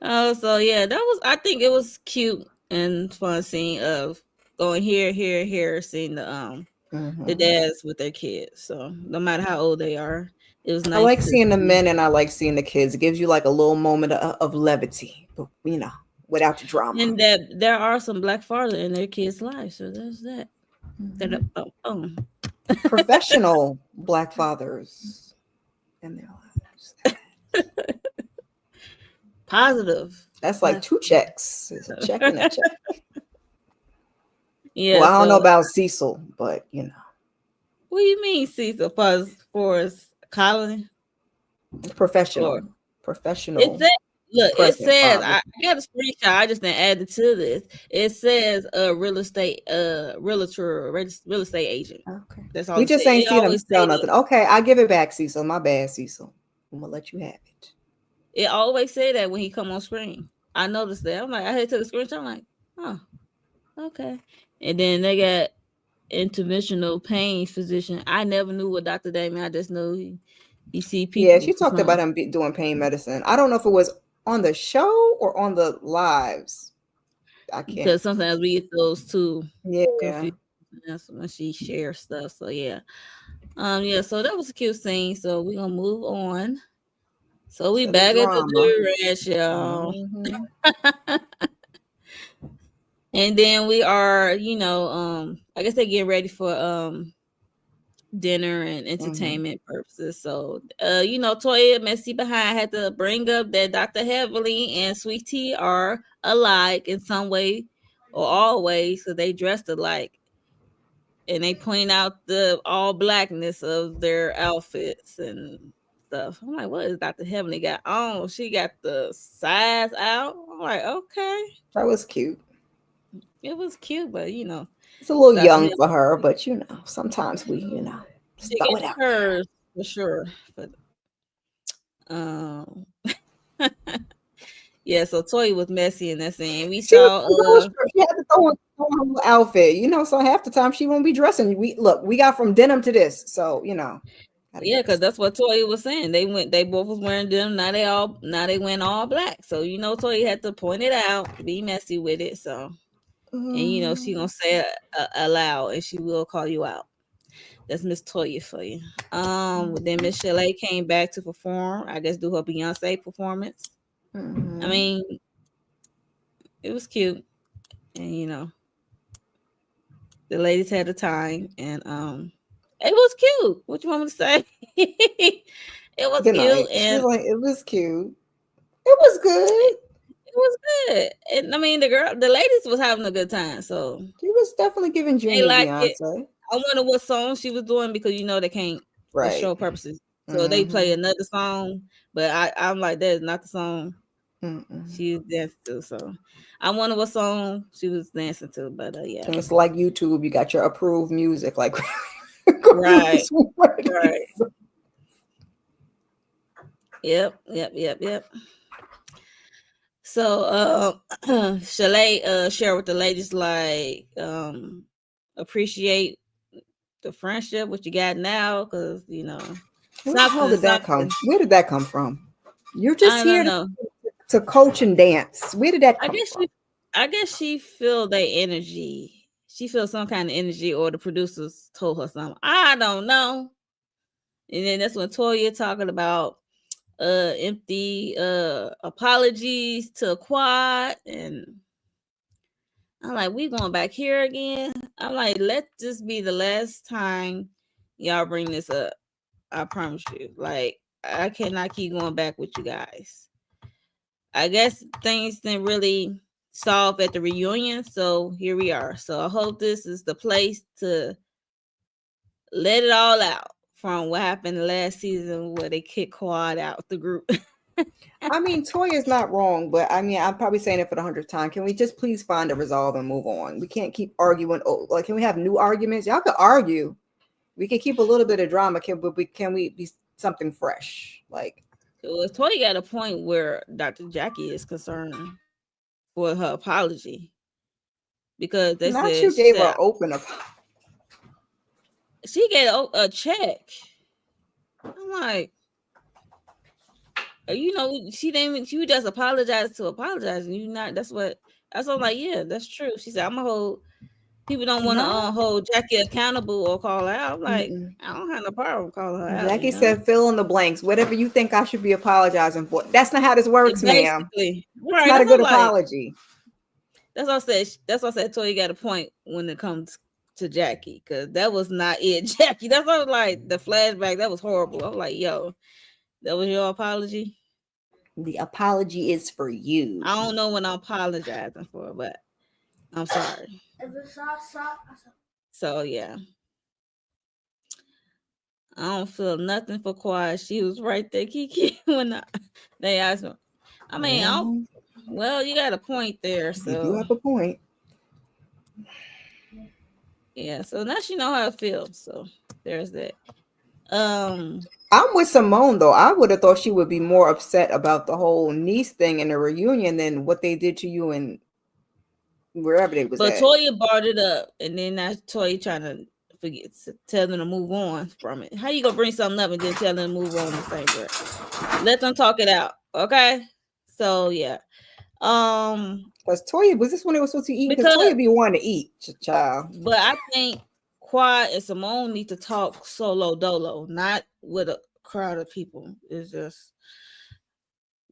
Oh, so yeah, that was. I think it was cute and fun scene of going here, here, here, seeing the Hmm. dads with their kids. So no matter how old they are, it was I nice like to seeing the see. men and I like seeing the kids. It gives you like a little moment of levity, but without the drama. And that there are some black fathers in their kids' lives. So there's that. That Hmm. oh. Professional black fathers in their lives. Positive That's like black. two checks. It's a check and a check. Well, Yeah. I don't know So about Cecil, but what do you mean, Cecil? For Colin or professional, it professional says, look, it present says father. I got a screenshot. I just didn't add it to this. It says real estate realtor real estate agent. Okay. That's all We it says. just ain't It seen him always sell say that. nothing. Okay, I give it back, Cecil. My bad, Cecil. I'm gonna let you have it. It always say that when he come on screen. I noticed that. I'm like, I had to the screenshot. I'm like, oh, okay. And then they got interventional pain physician. I never knew what Dr. Damien. I just knew he see Yeah, people she talked about him doing pain medicine. I don't know if it was on the show or on the lives. I can't. because sometimes we get those two Yeah. confused. That's when she shares stuff. So yeah. Yeah, so that was a cute scene. So we're gonna move on. So we To the back at drama. the ranch, y'all. Hmm. And then we are, I guess they're getting ready for dinner and Hmm. entertainment purposes. So Toya Messy Behind had to bring up that Dr. Heavenly and Sweet Tea are alike in some way or all ways because they dressed alike. And they point out the all blackness of their outfits and stuff. I'm like, what is Dr. Heavenly got on? She got the sides out. I'm like, okay. That was cute. It was cute, but It's a little Dr. young Heavenly, for her, but sometimes we, just she throw it gets out hers for sure. But um yeah, so Toy was messy in that scene. We She was saw gonna go straight. She had to throw on her little outfit, so half the time she won't be dressing. We got from denim to this, so gotta yeah, get because us. that's what Toy was saying. They both was wearing them. Now they went all black. So Toy had to point it out, be messy with it. So and she gonna say it aloud, and she will call you out. That's Miss Toya for you. Then Miss Chalet came back to perform. I guess do her Beyonce performance. I Mm-hmm. mean, it was cute, and the ladies had a time, and it was cute. What you want me to say? It was Good cute, night. She was and like, it was cute. It was good. it was good. And I mean, the ladies was having a good time, so She was definitely giving they Junior liked it. Beyonce. I wonder what song she was doing because they can't for Right. show purposes. So they play Mm-hmm. another song, but I'm like, that is not the song Mm-mm. she's dancing to. So I wonder what song she was dancing to. But yeah, And it's like YouTube. You got your approved music, like right, Grammys worthy. right, yep, yep, yep, yep. So Chalet share with the ladies like appreciate the friendship what you got now because Where the hell something did that come? something Where did that come from? You're just I don't here know. to coach and dance. Where did that I come guess from? she I guess she feel their energy. She feels some kind of energy, or the producers told her something. I don't know. And then that's when Toya talking about empty apologies to Quad, and I'm like, we going back here again. I'm like, let this be the last time y'all bring this up. I promise you. Like, I cannot keep going back with you guys. I guess things didn't really solve at the reunion, so here we are. So I hope this is the place to let it all out from what happened last season where they kicked Quad out the group. I mean, Toya's not wrong, but I mean, I'm probably saying it for the 100th time. Can we just please find a resolve and move on? We can't keep arguing. Oh, like, can we have new arguments? Y'all could argue. We can keep a little bit of drama, but can we be something fresh? Like, So Toy got a point where Dr. Jackie is concerned. for her apology because they Not said you she gave said her open up. she get a check. I'm like, she didn't even, she just apologized to apologize, and you not. That's what I'm like. Yeah, that's true. She said, "I'm gonna hold people don't want to No. hold Jackie accountable or call her out." I'm like, Mm-mm. I don't have no problem calling her out. Jackie said, "Fill in the blanks. Whatever you think I should be apologizing for. That's not how this works, ma'am. Basically, It's right? not a That's what good I'm like. apology." That's what I said. That's what I said. Toy got a point when it comes to Jackie, because that was not it, Jackie. That's what I was like. The flashback, that was horrible. I was like, yo, that was your apology. The apology is for you. I don't know what I'm apologizing for, but I'm sorry. So yeah, I don't feel nothing for Quiet. She was right there, Kiki, when they asked me. I mean, Well, well, you got a point there. you do So have a point. yeah, so now she know how it feels. So there's that. Um, I'm with Simone though. I would have thought she would be more upset about the whole niece thing and the reunion than what they did to you and wherever they was but at. Toya brought it up, and then now Toya trying to forget, tell them to move on from it. How you gonna bring something up and then tell them to move on the same breath? Let them talk it out, okay? So yeah, Because Toya, was this when they were supposed to eat? Because because Toya be wanting to eat, child. but I think Quad and Simone need to talk solo dolo, not with a crowd of people. It's just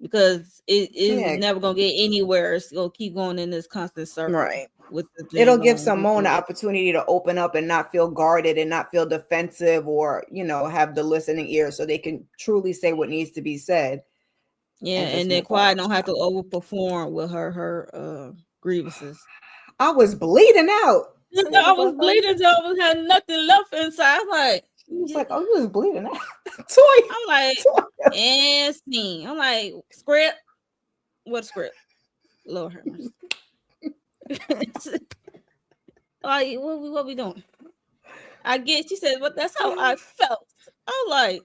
because it is Yeah, never gonna get anywhere. It's gonna keep going in this constant circle right. with the It'll dang give on Simone the weekend. opportunity to open up and not feel guarded and not feel defensive or, have the listening ear so they can truly say what needs to be said Yeah, and just and then move on. Quiet don't have to overperform with her grievances. I was bleeding out. They I was was like, oh, bleeding till I was had nothing left inside. I'm like, he was like, oh, you was bleeding out. Toy, I'm like, toy. and scene. I'm like, script. What script? Lord have mercy. Like, what we doing? I get. She said, but that's how I felt. I'm like,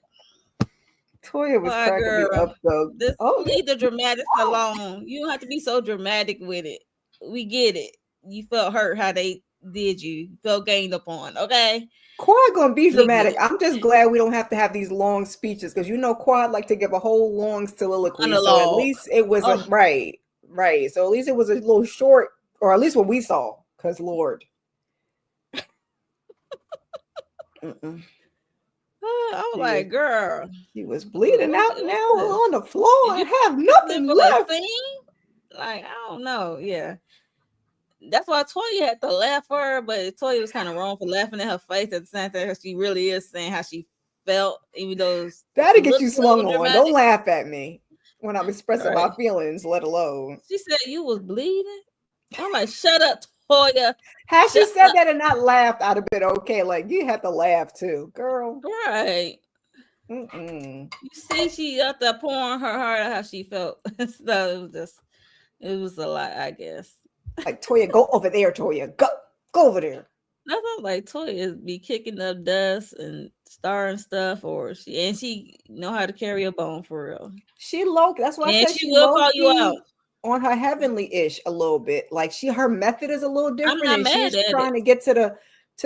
Toya was all right, cracking me girl. up though. This Oh, leave the dramatics alone. You don't have to be so dramatic with it. We get it. You felt hurt how they did you. Felt gained upon. Okay, Quad gonna be we dramatic. get it. I'm just glad we don't have to have these long speeches because Quad like to give a whole long soliloquy. So at Monologue. least it was Oh, right, right. So at least it was a little short, or at least what we saw. Cause Lord, mm-mm. I was she was like, girl, she was bleeding out what's now this? on the floor Did you and have come in nothing for a left. scene? Like, I don't know. Yeah. That's why Toya had to laugh for her, but Toya was kind of wrong for laughing at her face at the same time. She really is saying how she felt, even though it's That'll get you looks a swung little on. Don't dramatic. laugh at me when I'm All expressing my right. feelings, let alone. She said you was bleeding. I'm like, shut up, Toya. Had she Shut said up. that and not laughed, I'd have been okay. Like you have to laugh too, girl. Right. Mm-mm. You see, she out there pouring her heart out how she felt. So it was a lot, I guess. Like Toya, go over there, Toya. Go over there. That's not like Toya be kicking up dust and starring stuff, or she know how to carry a bone for real, She low. That's why I and said she she will low call you out. key on her heavenly ish a little bit. Like her method is a little I'm different, not and mad she's at it. trying to get to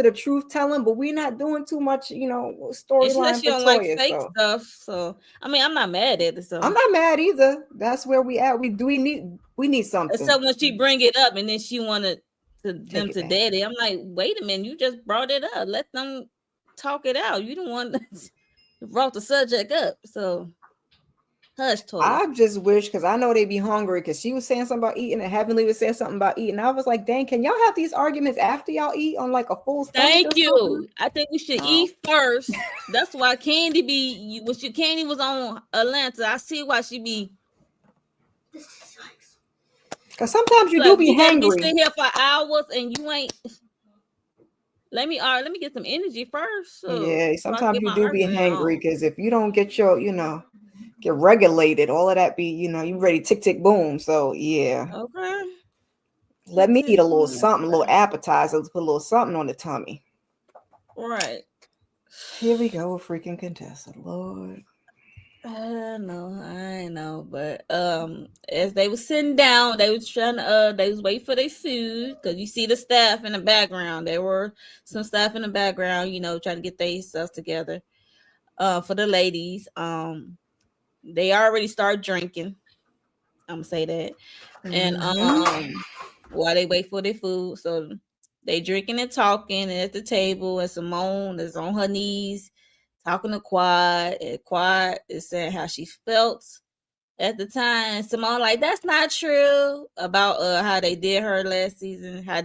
the truth telling. But we're not doing too much, And she said storyline she for don't like Toya. fake So stuff. So I mean, I'm not mad at it. I'm So not mad either. That's where we at. We need something. except when she bring it up and then she wanted Take them it to back. daddy. I'm like, wait a minute, you just brought it up. Let them talk it out. You don't want brought the subject up. So hush, Toya. I just wish because I know they be hungry because she was saying something about eating and Heavenly was saying something about eating. I was like, dang, can y'all have these arguments after y'all eat on like a full stomach Thank or something? you. I think we should No. eat first. That's why Candy when Candy was on Atlanta. I see why she be Because sometimes you do like, be we gotta be hangry. sitting here for hours and you ain't. Let me get some energy first, Yeah, so I can sometimes get you my do be argument hangry on. because if you don't get get regulated, all of that be, you ready tick tick boom. So yeah. Okay, Let tick me eat tick a little boom. That's something, a little right. appetizer, put a little something on the tummy. Right. Here we go, freaking contestant. Lord. know, I know, but as they was sitting down, they was trying to they was waiting for their food because you see the staff in the background. There were some staff in the background, trying to get their stuff together. For the ladies, they already start drinking. I'm gonna say that, and Mm-hmm. while they wait for their food, so they drinking and talking at the table, and Simone is on her knees talking to Quad, and Quad is saying how she felt at the time. Simone like that's not true about how they did her last season, how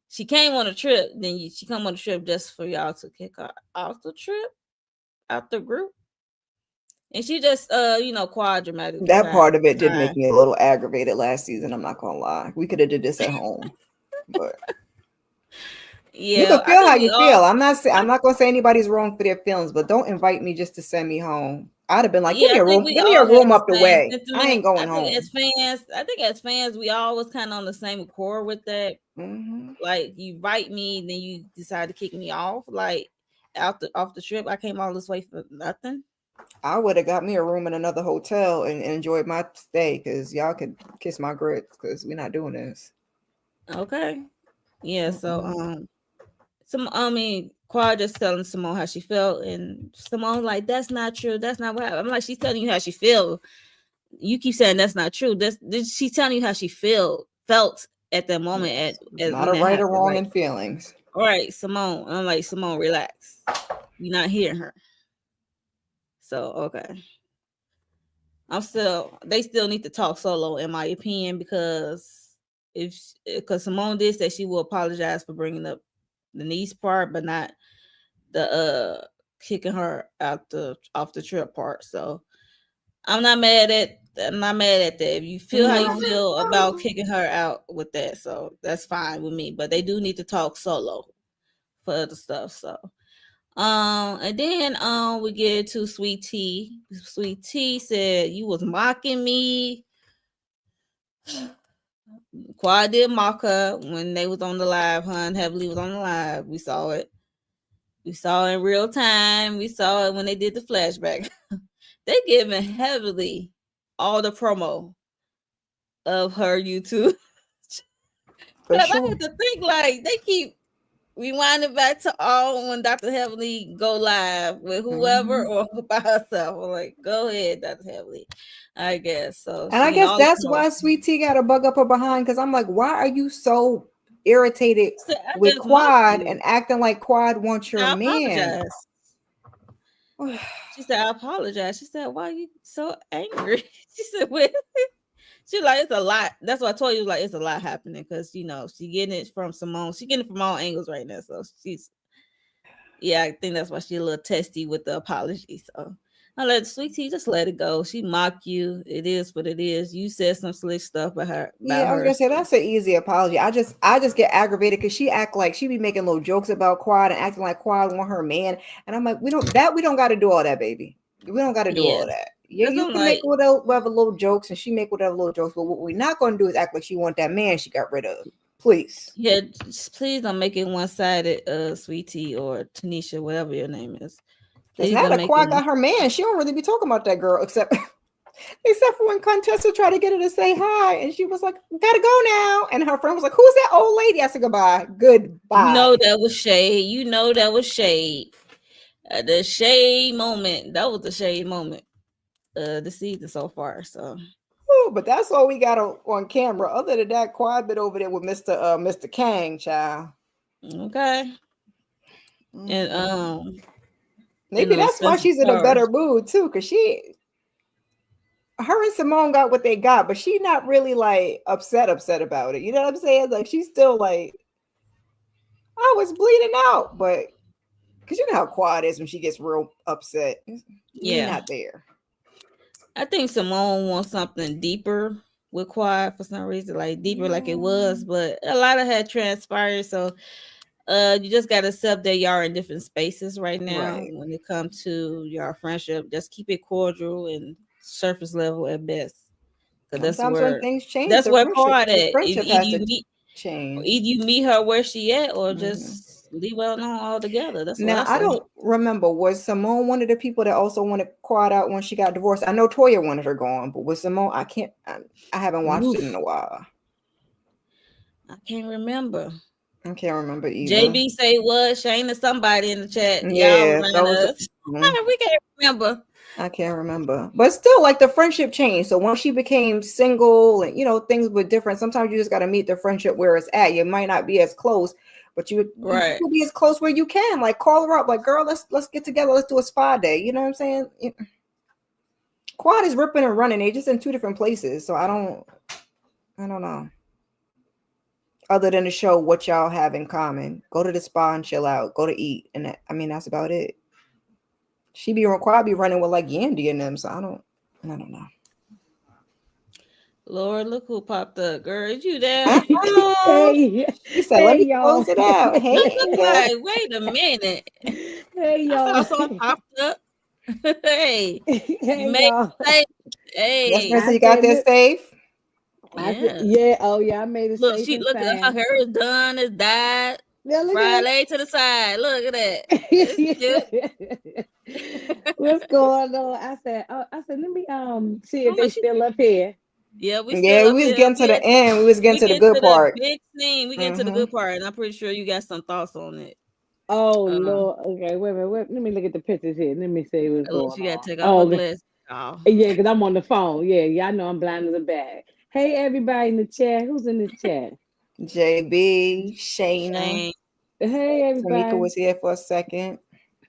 she came on a trip, then she come on a trip just for y'all to kick her off the trip, out the group. And she just Quad dramatically That crying. part of it did make me a little aggravated last season. I'm not gonna lie. We could have did this at home, but you Yeah, could I feel how think we you all feel. I'm not gonna say anybody's wrong for their feelings, but don't invite me just to send me home. I'd have been like, yeah, I think we give me a all had room the up the same way. I sentiment. ain't going home. I think as fans, we all was kind of on the same accord with that. Hmm. Like you invite me, then you decide to kick me off, like off the trip. I came all this way for nothing. I would have got me a room in another hotel and enjoyed my stay because y'all could kiss my grits because we're not doing this. Okay, yeah. So Mm-mm. Quad just telling Simone how she felt, and Simone like that's not true. That's not what happened. I'm like she's telling you how she feel. You keep saying that's not true. This she's telling you how she felt at that moment It's at not when a that right or happened. wrong Like, in feelings. all right, Simone. I'm like Simone, relax. You're not hearing her. So okay. They still need to talk solo in my opinion if because Simone did say she will apologize for bringing up the niece part, but not the kicking her out the off the trip part. So I'm not mad at that. If you feel how you No. feel about kicking her out with that, so that's fine with me. But they do need to talk solo for other stuff. So and then we get to Sweet Tea. Sweet Tea said you was mocking me. Quad did mock her when they was on the live. Hun Heavily was on the live. We saw it. We saw it in real time. We saw it when they did the flashback. They giving Heavily all the promo of her YouTube. For Cause I sure. had to think like they keep rewinding back to all when Dr. Heavenly go live with whoever Hmm. or by herself. I'm like, go ahead, Dr. Heavenly. I guess. So And she I getting guess all the that's promo. why Sweet Tea got a bug up her behind because I'm like, why are you so irritated She said, I with just mocked Quad you. and acting like Quad wants your I man? apologize. She said, I apologize. She said, why are you so angry? She said, well, she like, it's a lot. That's what I told you, like, it's a lot happening because, she getting it from Simone. She getting it from all angles right now. So yeah, I think that's why she a little testy with the apology. So I let Sweet Tea just let it go. She mocked you. It is what it is. You said some slick stuff about her, Yeah, I was gonna say so that's an easy apology. I just get aggravated because she act like she be making little jokes about Quad and acting like Quad want her man, and I'm like, we don't got to do all that, baby. We don't got to do yeah. all that. Yeah, That's you what I'm can make like. whatever little jokes, and she make whatever little jokes. But what we're not gonna do is act like she want that man she got rid of. Please, Yeah, please don't make it one sided, Sweetie or Tanisha, whatever your name is. because Please now don't that make it Quad one. got her man, she don't really be talking about that girl except except for when Contessa tried to get her to say hi, and she was like, "Gotta go now," and her friend was like, "Who's that old lady?" I said, "Goodbye, You goodbye." know that was shade. You know that was shade. The shade moment. That was the shade moment. The season so far. So Ooh, but that's all we got on camera. Other than that, Quad been over there with Mr. Kang, child. okay. And Mm-mm. in Maybe the that's why Spencer she's in a Towers. better mood too, cause her and Simone got what they got, but she not really like upset about it. You know what I'm saying? Like she's still like, I was bleeding out, but because you know how Quad is when she gets real upset. We Yeah. not there. I think Simone wants something deeper with Quad for some reason, like deeper like it was, Yeah. but a lot of had transpired. So you just gotta accept that y'all are in different spaces right now Right. when it comes to your friendship. Just keep it cordial and surface level at best. Cause Sometimes when things change, that's where Quad the at. friendship has to change. Either you meet her where she at or Hmm. just just leave it alone altogether. That's what Now I I say. don't remember, was Simone one of the people that also wanted Quad out when she got divorced? I know Toya wanted her gone, but was Simone? I haven't watched it in Oof, a while. I can't remember. I can't remember either. JB say what? Shane or somebody in the chat. Y'all Yeah, remind those. us. We can't remember. I can't remember, but still, like the friendship changed. So once she became single, and things were different. Sometimes you just got to meet the friendship where it's at. You might not be as close, but you Right. will be as close where you can. Like call her up, like girl, let's get together. Let's do a spa day. You know what I'm saying? Quad is ripping and running. They just in two different places. So I don't know. Other than to show what y'all have in common, go to the spa and chill out. Go to eat, and that's about it. Quad be running with like Yandy and them. So I don't know. Lord, look who popped up. Girl, is you there? Hey, She said, "Let hey, me y'all. close it out." Hey, I look nigga. like, wait a minute. Hey, I saw y'all. someone popped up. Hey, you Hey, made y'all. it safe. Yes, Hey, Spencer, I you got said, that look, safe? I said, yeah. yeah, oh, yeah, I made it Look, safe she and look at her sound. hair is done, it's dyed. Yeah, look at Friday to the side. Look at that. It's cute. that. What's going on? I said, let me see if Oh, they she, still up here. yeah, we Yeah, still we up was here, up getting to here. the end. We was getting We to the get good to the part. big scene. We get to the Mm-hmm. good part, and I'm pretty sure you got some thoughts on it. Oh Uh, Lord. Okay, wait a minute. Let me look at the pictures here. Let me see what's look, going she got to on. take off her Oh, okay. glasses. Oh, Yeah, because I'm on the phone. Yeah, yeah, I know I'm blind as a bat. Hey, everybody in the chat. Who's in the chat? JB, Shayna, Shane. Hey, Tamika everybody. was here for a second.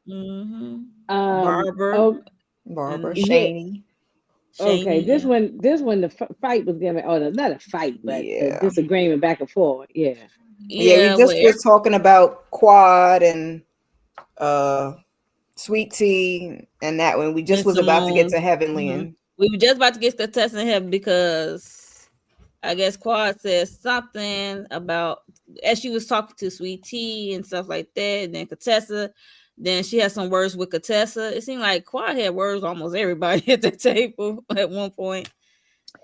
Mm-hmm. Um. Barber Oh, Barbara, and yeah. Shaney. Okay. Shaney. Yeah. This one, the fight was given. Oh, no, not a fight, but the Yeah. disagreement back and forth. Yeah. Yeah, we Yeah. just Where? was talking about Quad and uh Sweet Tea and that one. We just And was about to get Simone. to Heavenly Hmm. and We were just about to get the test in heaven because I guess Quad says something about as she was talking to Sweet Tea and stuff like that. And then Contessa, then she had some words with Contessa. It seemed like Quad had words with almost everybody at the table at one point.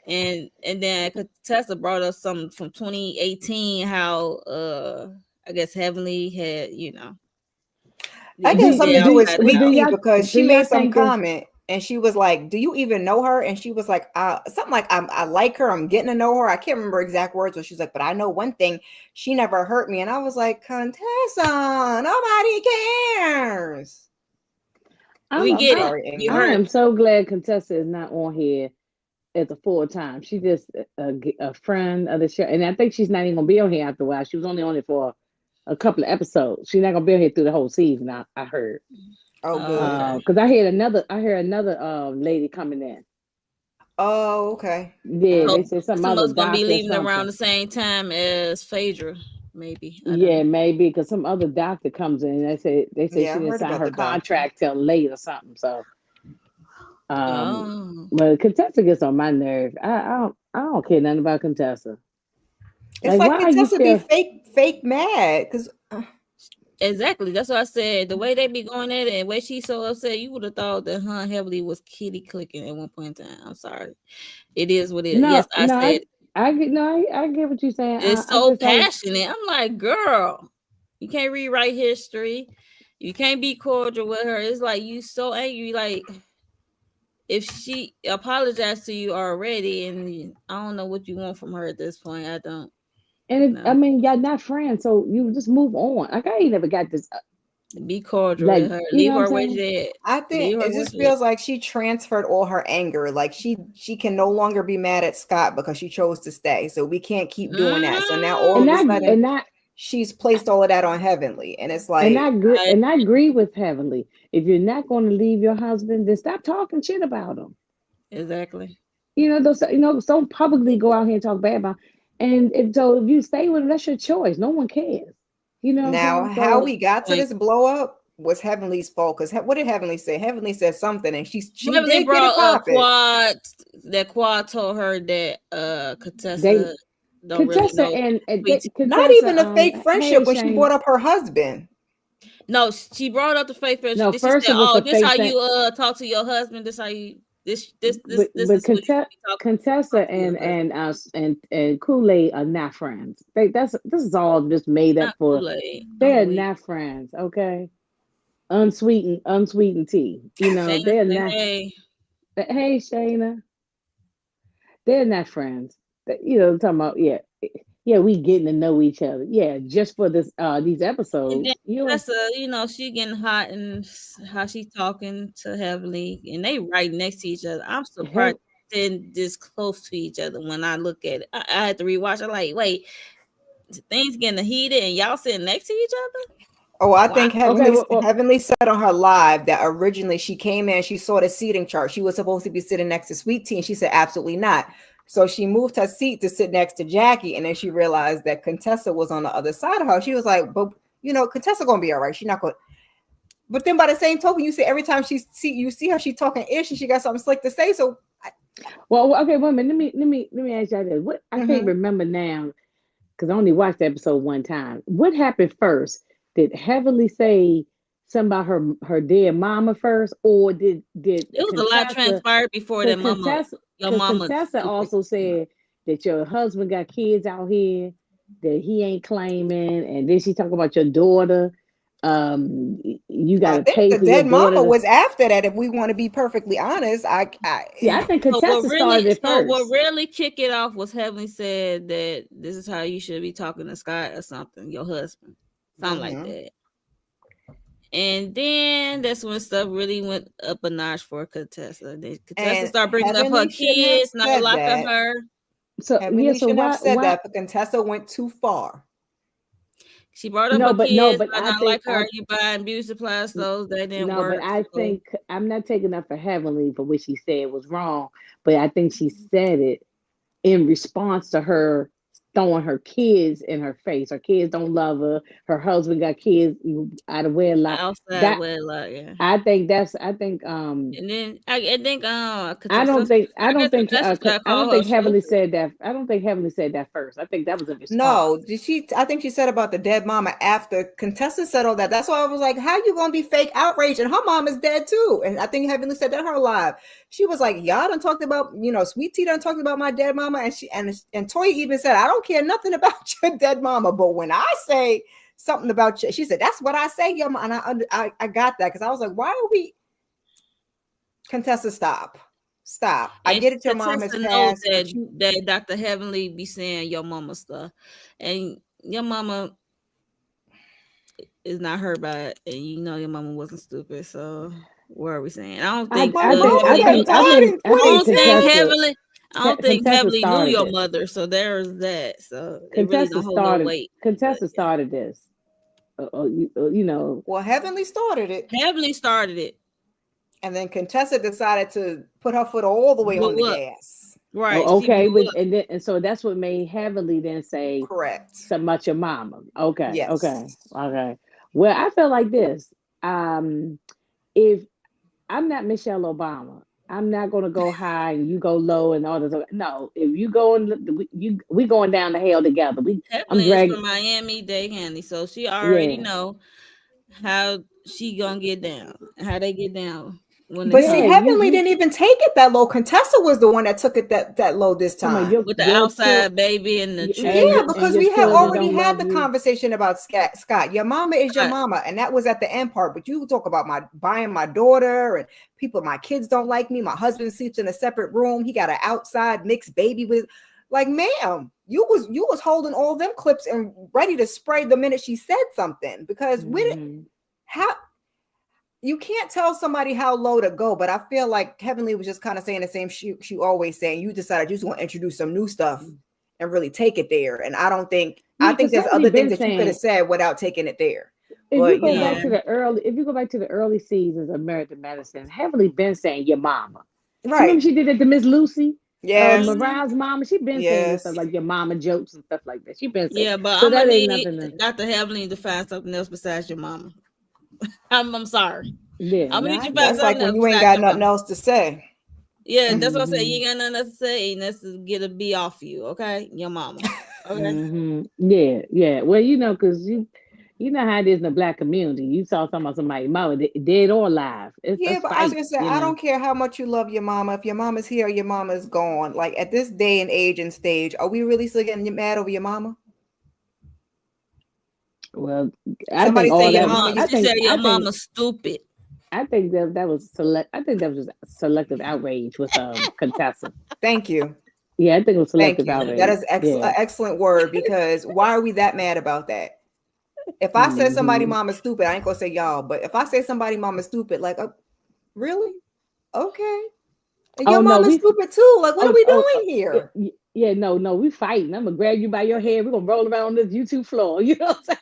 And then Contessa brought up something from 2018 how I guess Heavenly had I they think Do something to they do with do outside the but Sweet do house. Tea y'all because do she made y'all some think it's comment and she was like, "Do you even know her?" And she was like, something like I like her. I'm getting to know her. I can't remember exact words, but she's like, "But I know one thing. She never hurt me." And I was like, "Contessa, nobody cares." We I'm get I it. Sorry, You I Amy. heard am so glad Contessa is not on here as a full time. She just a friend of the show, and I think she's not even gonna be on here after a while. She was only on it for a couple of episodes. She's not gonna be on here through the whole season. I heard. Oh, Oh, good. okay. Because I heard another lady coming in. Oh, okay. Yeah, So they Um, said some some of other us gonna be doctor or leaving around something. the same time as Phaedra, maybe. I don't Yeah, know. maybe because some other doctor comes in. They say yeah, she I didn't heard sign about her the doctor. contract till late or something. So um, Oh, but Contessa gets on my nerve. I don't care nothing about Contessa. It's Like, like why are you Contessa be still? fake mad because exactly. That's what I said. The way they be going at it, and the way she's so upset, you would have thought that her and Heavily was kitty clicking at one point in time. I'm sorry. It is what it is. No, Yes, I no, said I get no, I get what you're saying. it's I so just don't. passionate. I'm like, girl, you can't rewrite history. You can't be cordial with her. It's like you so angry. Like if she apologized to you already, and I don't know what you want from her at this point. I don't And know. I mean, y'all not friends, so you just move on. Like I ain't never got this. Be cordial Like with her. you know Leave what I'm her where saying? she at. I think Leave her it where just she at. feels like she transferred all her anger. Like she can no longer be mad at Scott because she chose to stay. So we can't keep doing that. So now all And of a I sudden and I she's placed all of that on Heavenly, and it's and I like agree I, and I agree with Heavenly. If you're not going to leave your husband, then stop talking shit about him. exactly. Don't publicly go out here and talk bad about. If you stay with him, that's your choice. No one cares. You know what I'm now saying? how So we got to Point. this blow up was Heavenly's fault. Because what did Heavenly say? Heavenly said something, and she Beverly did get it brought a popping. quad. That quad told her that they Contessa don't really Contessa know and Sweet they, Tea. Not Contessa, even a fake hey friendship when she Shane. brought up her husband. No, she brought up the faith friendship. No, Did she first say, it was "Oh, the this how fake thing. you talk to your husband? This how you?" This is what you should be Contessa talking to your husband, and Kool-Aid are not friends. This is all just made up not for. Kool-Aid. I'm They're weak. not friends, okay? Unsweetened tea. Shayna They're say, not. hey, Hey, Shayna, they're not friends. Talking about yeah, we getting to know each other. Yeah, just for these and then episodes. that's she getting hot and how she talking to Heavenly, and they right next to each other. I'm surprised Hev- they're this close to each other. When I look at it, I had to rewatch. I'm like, wait, things getting heated, and y'all sitting next to each other. Oh, I Wow. think okay, Heavenly said on her live that originally she came in, she saw the seating chart. She was supposed to be sitting next to Sweet Tea, and she said absolutely not. So she moved her seat to sit next to Jackie, and then she realized that Contessa was on the other side of her. She was like, "But Contessa gonna be all right. She's not going." But then by the same token, you see every time you see her, she talking ish, and she got something slick to say. So, okay, wait a minute. Let me ask you this. What I can't remember now because I only watched the episode one time. What happened first? Did Heavenly say something about her dead mama first, or did It was a lot Contessa? transpired before Because that mama, your mama Contessa stupid. also said that your husband got kids out here that he ain't claiming, and then she talked about your daughter. You got I to think pay the for your dead daughter mama to was after that. If we want to be perfectly honest, see. I think Contessa started it So what first. really kicked it off was Heavenly said that this is how you should be talking to Scott or something, your husband, something like Mhm. that. And then that's when stuff really went up a notch for Contessa. Then Contessa And started bringing up her Heavenly shouldn't have kids, not said liking that. her. So yeah, Heavenly so shouldn't have said why that, but Contessa went too far. She brought up no, her but no, kids, but I I not think like her. You buying beauty supplies, those that didn't no, but work. I So think I'm not taking up for Heavenly for what she said was wrong, but I think she said it in response to her throwing her kids in her face. Her kids don't love her. Her husband got kids out of wedlock. outside That wedlock, yeah. I think And then I think I Contessa, don't think I guess Contessa tried to I don't call her think Heavenly stupid. said that. I don't think Heavenly said that first. I think that was a No, response. did she? I think she said about the dead mama after Contessa said all that. That's why I was like, "How you gonna be fake outrage?" And her mom is dead too. And I think Heavenly said that in her live. She was like, "Y'all done talked about, Sweet Tea done talked about my dead mama," and Toya even said, "I don't care nothing about your dead mama, but when I say something about you," she said, "That's what I say, your mama." And I got that because I was like, "Why are we?" Contessa, stop, stop. I And get it. Your mom has Contessa knows passed, but you. that Dr. Heavenly be saying your mama stuff. And your mama is not hurt by it. And you know your mama wasn't stupid. So what are we saying? I don't think My mama Heavenly knew got died in I don't think 2010. Contessa Heavenly knew started your this. mother. So there's that. So it really don't hold no weight. But Contessa yeah. started this. You know, Well, Heavenly started it. Heavenly started it. And then Contessa decided to put her foot all the way on the Blew up. gas. Right. oh, She okay, blew up. and so that's what made Heavenly then say Correct. something about your mama. Okay, okay, Yes. okay. Well, I feel like this. Um, if I'm not Michelle Obama, I'm not gonna go high and you go low and all this. No, if you go we going down the hell together. I'm Heavenly is dragging. from Miami Dade County. So she already Yeah, know how she gonna get down, how they get down when they But see, yeah. talk Heavenly didn't even take it that low. Contessa was the one that took it that low this Talking about time. with the your child outside baby and the and children. Yeah, because your we had children already don't had love the you. conversation about Scott. Your mama is your Right. mama, and that was at the end part. But you talk about my buying my daughter and people. My kids don't like me. My husband sleeps in a separate room. He got an outside mixed baby with, like, ma'am, you was holding all them clips and ready to spray the minute she said something. Because when Mhm. how you can't tell somebody how low to go, but I feel like Heavenly was just kind of saying the same she always saying. You decided you just want to introduce some new stuff and really take it there. And I Yeah, think because there's Heavenly other things been that you could have saying said without taking it there. if you But go back Yeah. to the early if you go back to the early seasons of American Medicine, Heavenly been saying your mama. You remember right. she did it to Miss Lucy, Yes. Hmm. Mariah's mama. She been saying this stuff Yes. like your mama jokes and stuff like that. She been saying Yeah, but so I'm gonna that ain't need nothing. Dr. Heavenly to find something else besides your mama. I'm sorry. Yeah, I'm gonna no, need I you to find get That's it. like something when else you ain't besides got your nothing mama. else to say. Yeah, that's what I say. You Hmm. ain't got nothing else to say, and that's to get a B off you, okay? Your mama. Okay. Yeah, yeah. Well, because you know how it is in the black community. You saw somebody's mama dead or alive. Yeah, It's but I was fight, gonna say, I don't care how much you love your mama. If your mama's here, or your mama's gone. Like at this day and age and stage, are we really still getting mad over your mama? Well, I think Somebody say all your that was. mama used She said your I think mama's stupid. I think that was select. I think that was just selective outrage with Contessa. thank you. Yeah, I think it was Thank selective you. That outrage. is Yeah. excellent word because why are we that mad about that? If I said somebody Hmm. mama's stupid, I ain't gonna say y'all, but if I say somebody mama's stupid, like, really? Okay. And Oh your no, mama's we. stupid too. Like, what are Oh, we oh, doing here? yeah, no, we fighting. I'm gonna grab you by your head. We're gonna roll around on this YouTube floor. You know what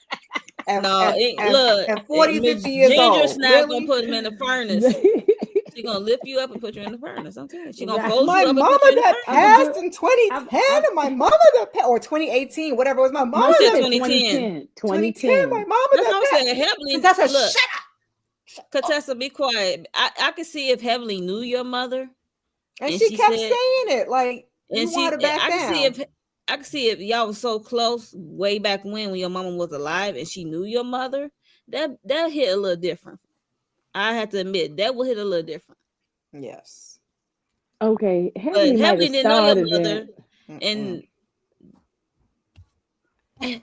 I'm No, look, At 40, Miss 50 years Ginger old. Snap gonna Really? put him in the furnace. saying? She gonna lift you up and put you in the furnace. I'm telling you, she gonna Right. fold My you up and mama put you in the that I'm gonna furnace. do passed it. in 2010, I'm and my mama that passed, or 2018, whatever it was, my mama No, She she said that said 2010. 2010. 2010, my 2010. mama That's that what I'm passed. saying. Heavenly, That's a look, shut up. Shut up. Contessa, be quiet. I could see if Heavenly knew your mother, And and she she kept said, saying it like you and want her she, to back I could see down. if. I could see if y'all was so close way back when your mama was alive and she knew your mother, that hit a little different. I have to admit that would hit a little different. Yes. Okay, But Heavenly might Heavenly have didn't know your started it. mother, Mm-mm. and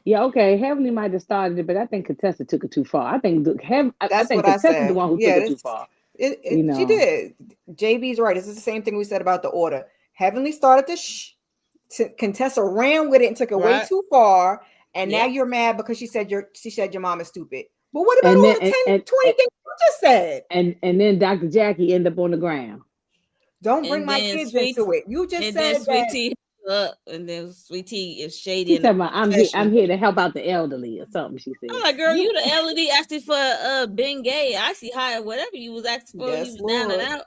Yeah, okay, Heavenly might have started it, but I think Contessa took it too far. I That's think what I Contessa's the said. one who took Yeah, it too far. You she know. did. JB's right. This is the same thing we said about the order. Heavenly started to Contessa ran with it and took it way right, too far. And now yep. you're mad because she said your mom is stupid. But what about And all then the 10, 20 things you just said? and then Dr. Jackie ended up on the ground. Don't bring And my then kids into it. You just said Sweet that. Tea up, and then Sweet Tea is shady She in the said, I'm profession. here to help out the elderly or something," she I'm said. like, girl, you the LED asking for being gay. I see how whatever you was asking for, you Yes, was down and Lord. out.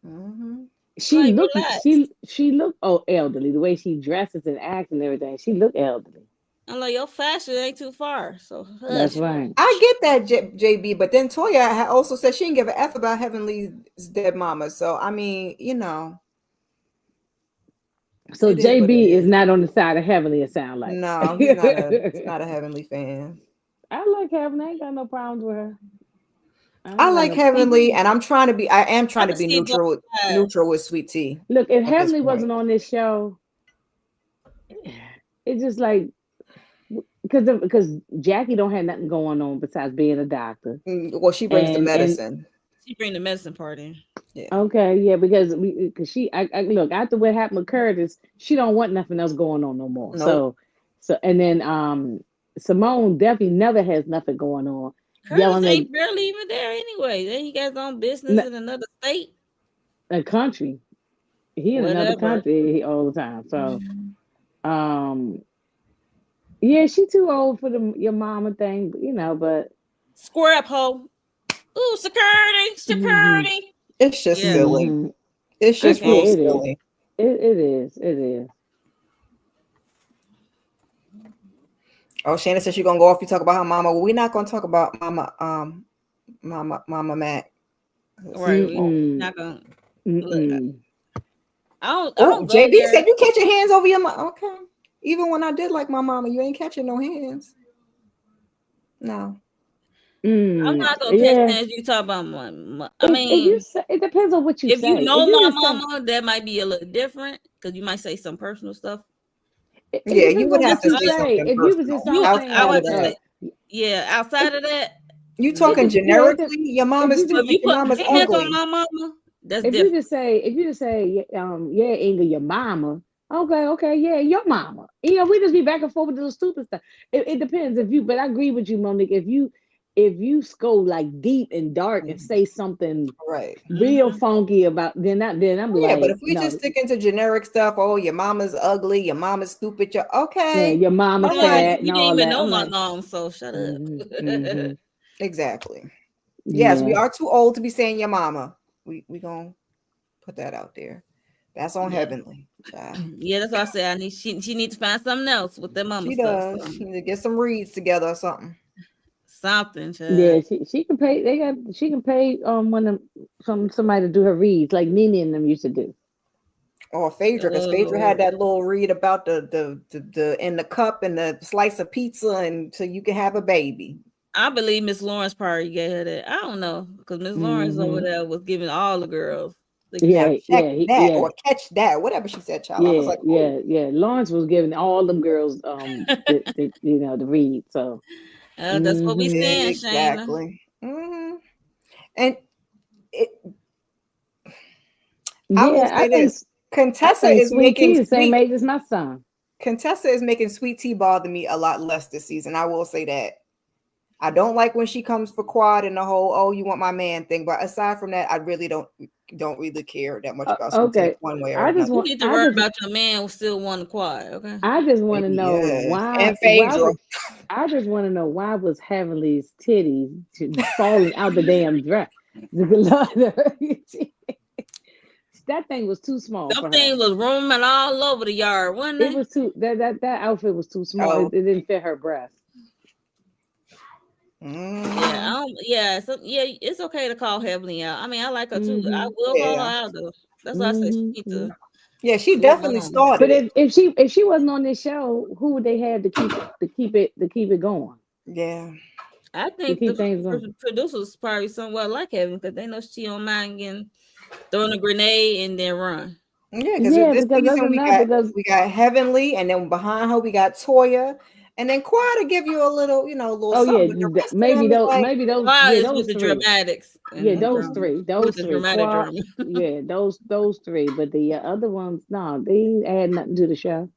Hmm. She Like, looked relax. she looked elderly, the way she dresses and acts and everything. She looked elderly. I'm like, your fashion ain't too far, so That's hush. right. I get that, JB, but then Toya also said she didn't give a F about Heavenly's dead mama. So, I mean, So it is what it JB is is. not on the side of Heavenly, it sounds like. No, he's not a Heavenly fan. I like Heavenly. I ain't got no problems with her. I I ain't got like no problem. Heavenly, and I am I trying to can be see both sides. neutral with Sweet Tea Look, if at this Heavenly point. wasn't on this show, it's just like because Jackie don't have nothing going on besides being a doctor. Well, she brings the And medicine. She bring the medicine part in. Yeah. okay, yeah, because I look after what happened with Curtis, she don't want nothing else going on no more. Nope. So and then Simone definitely never has nothing going on, Curtis yelling ain't barely even there anyway. Then he got his own business at in another state. a country. He in another Whatever. country all the time. So um yeah, she too old for the your mama thing, but Square up, hoe. Ooh, security, hmm security. It's just Yeah, silly. hmm It's I just yeah, real can't. it is. silly. It is. It is. Oh, Shannon said she's gonna go off. You talk about her mama. Well, we're not gonna talk about Mama Mac. Right, we Mm-mm. not gonna look. Mm-mm. I Oh, don't go JB there. said you catch your hands over your mama. Okay. Even when I did like my mama, you ain't catching no hands. No. I'm Mm. not gonna catch Yeah. hands. You talk about I If you mean, say, it depends on what you if you say. If know you my just say, mama, that might be a little different because you might say some personal stuff. it Yeah, you depends would on have what to you say say. something If you was just personal. You, off I Outside saying, would of have to that, say, yeah. Outside of that, you it, talking yeah, it, generically, your if mama's you but just if stupid, you your put mama's hands on ugly. my mama, that's different. if you just say yeah, Inga, your mama. Okay, yeah, your mama. We just be back and forth with the stupid stuff. It depends but I agree with you, Monique. If you go like deep and dark and say something Right. real Hmm. funky about then I'm Yeah, but like, if we just no, stick into generic stuff, oh, your mama's ugly, your mama's stupid, you're yeah, okay. your mama All Yeah, right. fat and you didn't all even that. know I'm my like, mom, so shut up. mm-hmm. Exactly. Yes, we Yeah. are too old to be saying your mama. We gonna put that out there. That's on Yeah, Heavenly. Child. yeah. That's why I say I need. She needs to find something else with their mama She stuff. does. So She need to get some reads together or something. something, child. Yeah, she can pay. She can pay one of somebody to do her reads like Nene and them used to do. Or Phaedra, because Oh Phaedra had Lord. that little read about the in the cup and the slice of pizza, and so you can have a baby. I believe Miss Lawrence probably gave her that. I don't know because Miss Lawrence over Mm-hmm. there was giving all the girls the Now Yeah, key. check yeah, that yeah, or catch that, whatever she said, child. I was yeah, like, oh, yeah, yeah. Lawrence was giving all them girls the the read. So That's what we mm-hmm. saying, Shayna. exactly. And it, I will Yeah, say this: I Contessa think is Sweet Tea making is the same sweet. age as my son. Contessa is making Sweet Tea bother me a lot less this season. I will say that. I don't like when she comes for Quad and the whole "oh, you want my man" thing. But aside from that, I really don't really care that much about Sweet Tea Okay, one way or I just another. You want need to worry about your man who still want to quiet, okay? I just want to Baby, know yes, and why Phaedra. was I just want to know why was Heavenly's titties falling out the damn dress? That thing was too small Them for her. things was roaming all over the yard, wasn't It they? was too that outfit was too small. Oh, It didn't fit her breast. Yeah, mm, so yeah, it's okay to call Heavenly out. I mean, I like her too. I Mm-hmm. will call her yeah, out though. That's why I said she need Mm-hmm. to yeah. She slow definitely down. started But it. if she wasn't on this show, who would they have to keep it going Yeah, I to think the keep things going? producers probably somewhat like Heaven because they know she don't mind getting throwing a grenade and then run. yeah. Because Yeah, this because other season than that, because we got Heavenly, and then behind her we got Toya, and then Quad to give you a little, a little oh yeah, something. But the rest of them is like, Why is with those the three. dramatics Yeah, and the those drama. three, With those the three. dramatic Quad. drama. Yeah, those three. But the other ones, no, they ain't add nothing to the show.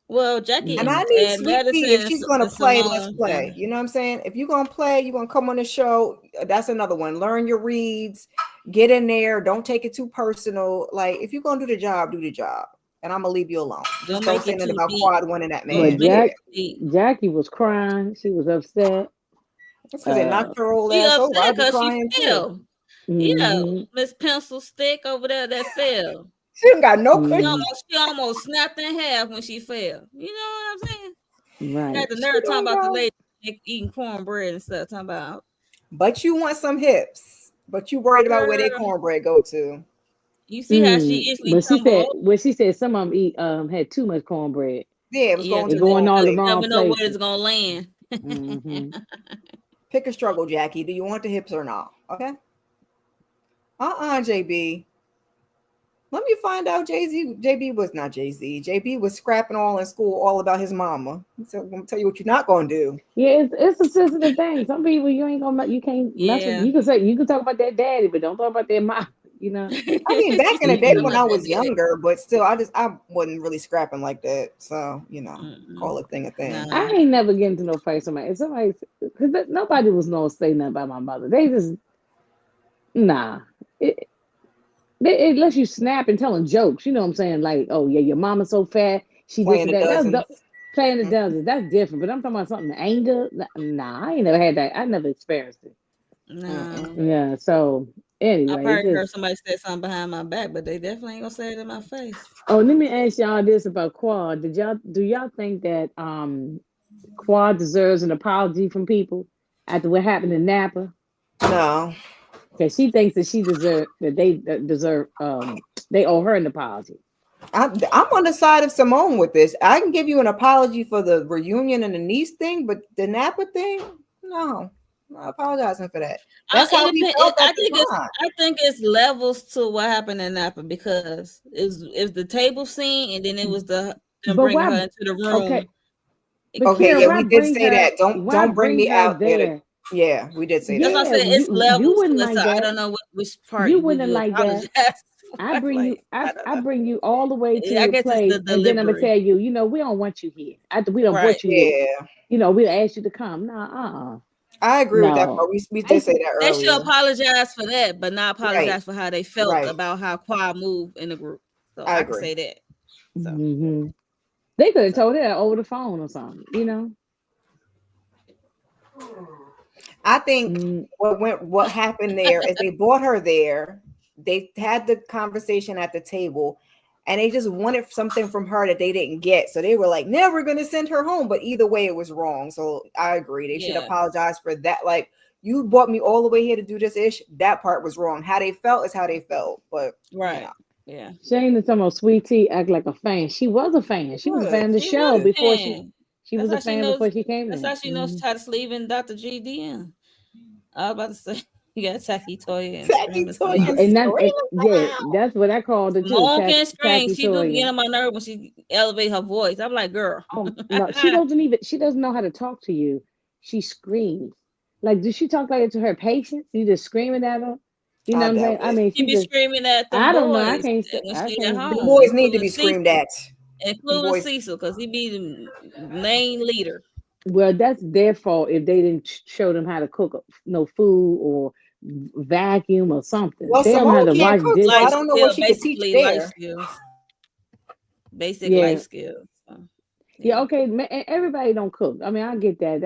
Well, Jackie and I Mm-mm. need and Sweet Tea. Madison If she's gonna and play, let's Simone. play. You know what I'm saying? If you're gonna play, you're gonna come on the show. That's another one. Learn your reads, get in there. Don't take it too personal. Like if you're gonna do the job, do the job. And I'm gonna leave you alone. Just Don't don't make say it nothing too about deep. Quad winning that Don't But man. make it Yeah, too deep. Jackie was crying. She was upset. that's because they Uh, knocked her old She ass over. upset I'd be because she crying too. fell. Yeah, mm-hmm, Miss Pencil Stick over there that fell. She ain't got no She cushion. mm, almost snapped in half when she fell. You know what I'm saying? right. Had the She nerve talking don't about the go. lady eating cornbread and stuff. Talking about, But you want some hips. But you worried about where they girl, cornbread go to. you see how she Mm. easily tumble over? When she said some of them eat had too much cornbread. Yeah, it was Yeah, going They're to the because going wrong all the place. you wrong never know where it's places. gonna land. Mm-hmm. Pick a struggle, Jackie. Do you want the hips or not? Okay. JB. Let me find out. JB was not Jay Z. JB was scrapping all in school, all about his mama. So I'm gonna tell you what you're not gonna do. Yeah, it's a sensitive thing. Some people you can't mess with. Yeah. You can talk about their daddy, but don't talk about their mom. You know. I mean, back She in the said day something when Mm-mm. about I that was daddy. younger, but still, I wasn't really scrapping like that. So Mm-mm. call a thing a thing. I Nah. ain't never get into no fight. With somebody, because nobody was no say nothing about my mother. They just nah. It, unless you snap and telling jokes, you know what I'm saying? Like, oh yeah, your mama's so fat, she this Playing and a that. dozen. Playing the Mm. dozens. That's different. But I'm talking about something anger. Nah, I ain't never had that. I never experienced it. Nah. Mm-mm. Yeah. So I anyway, it probably heard just. somebody say something behind my back, but they definitely ain't gonna say it in my face. Oh, let me ask y'all this about Quad. Do y'all think that Quad deserves an apology from people after what happened in Napa? No, Because she thinks that they deserve they owe her an apology. I'm on the side of Simone with this. I can give you an apology for the reunion and the niece thing, but the Napa thing, no, I'm not apologizing for that. That's It how we depends. felt at the time. I think it's levels to what happened in Napa because it's the table scene and then it was the them But bringing why? her into the Okay, room. but Okay, Kira, yeah, we did say that. why Don't bring bring me her out there to. there? Yeah, we did say That's that. why I Yeah, said it's you levels to wouldn't it. So like I that. don't know which part You would wouldn't you like that. apologize for. Like I don't I know. bring you all the way to I your guess it's the place, and then I'm gonna delivery, tell you, we don't want you here. After we don't right? brought you here, Yeah, we'll ask you to come. No, I agree with that no. part. We did I say that They should earlier. apologize for that, but not Right, apologize for how they felt right. about how Quad moved in the group. So I I can agree. say that. So, hmm They could have so told her over the phone or something. I think Mm, what happened there is they brought her there. They had the conversation at the table, and they just wanted something from her that they didn't get. So they were like, "Now we're gonna send her home." But either way, it was wrong. So I agree. They should yeah, apologize for that. Like you brought me all the way here to do this ish. That part was wrong. How they felt is how they felt. But right, yeah. Shane is talking about Sweet Tea act like a fan. She was a fan. She was a fan of the She was show yeah. before she fan. She That's was a how she fan knows. before she came That's how there. she knows how to sleep in Dr. GDN. I was about to say, you got Tacky Toya and Tacky Screaming toy Slim. and And that, screaming yeah, loud. that's what I called it too. Smoke and scream. Tacky She do get Toya. on my nerve when she elevate her voice. I'm like, girl. No, she doesn't know how to talk to you. She screams. Like, does she talk like it to her patients? You just screaming at her? You know I what I'm doubt saying? I it. mean, She she be just, screaming at them I don't know. boys when I she at can't. Them home, boys need to including be screamed Cecil, at. Them including boys. Cecil, because he be the main leader. Well, that's their fault if they didn't show them how to cook no food or vacuum or something. Well, They don't know how Simone to can't wash cook, so I Life dishes. don't know what skill, she could teach basically life there. skills, basic life Yeah, skills. So, yeah, yeah, okay. Everybody don't cook. I mean, I get that.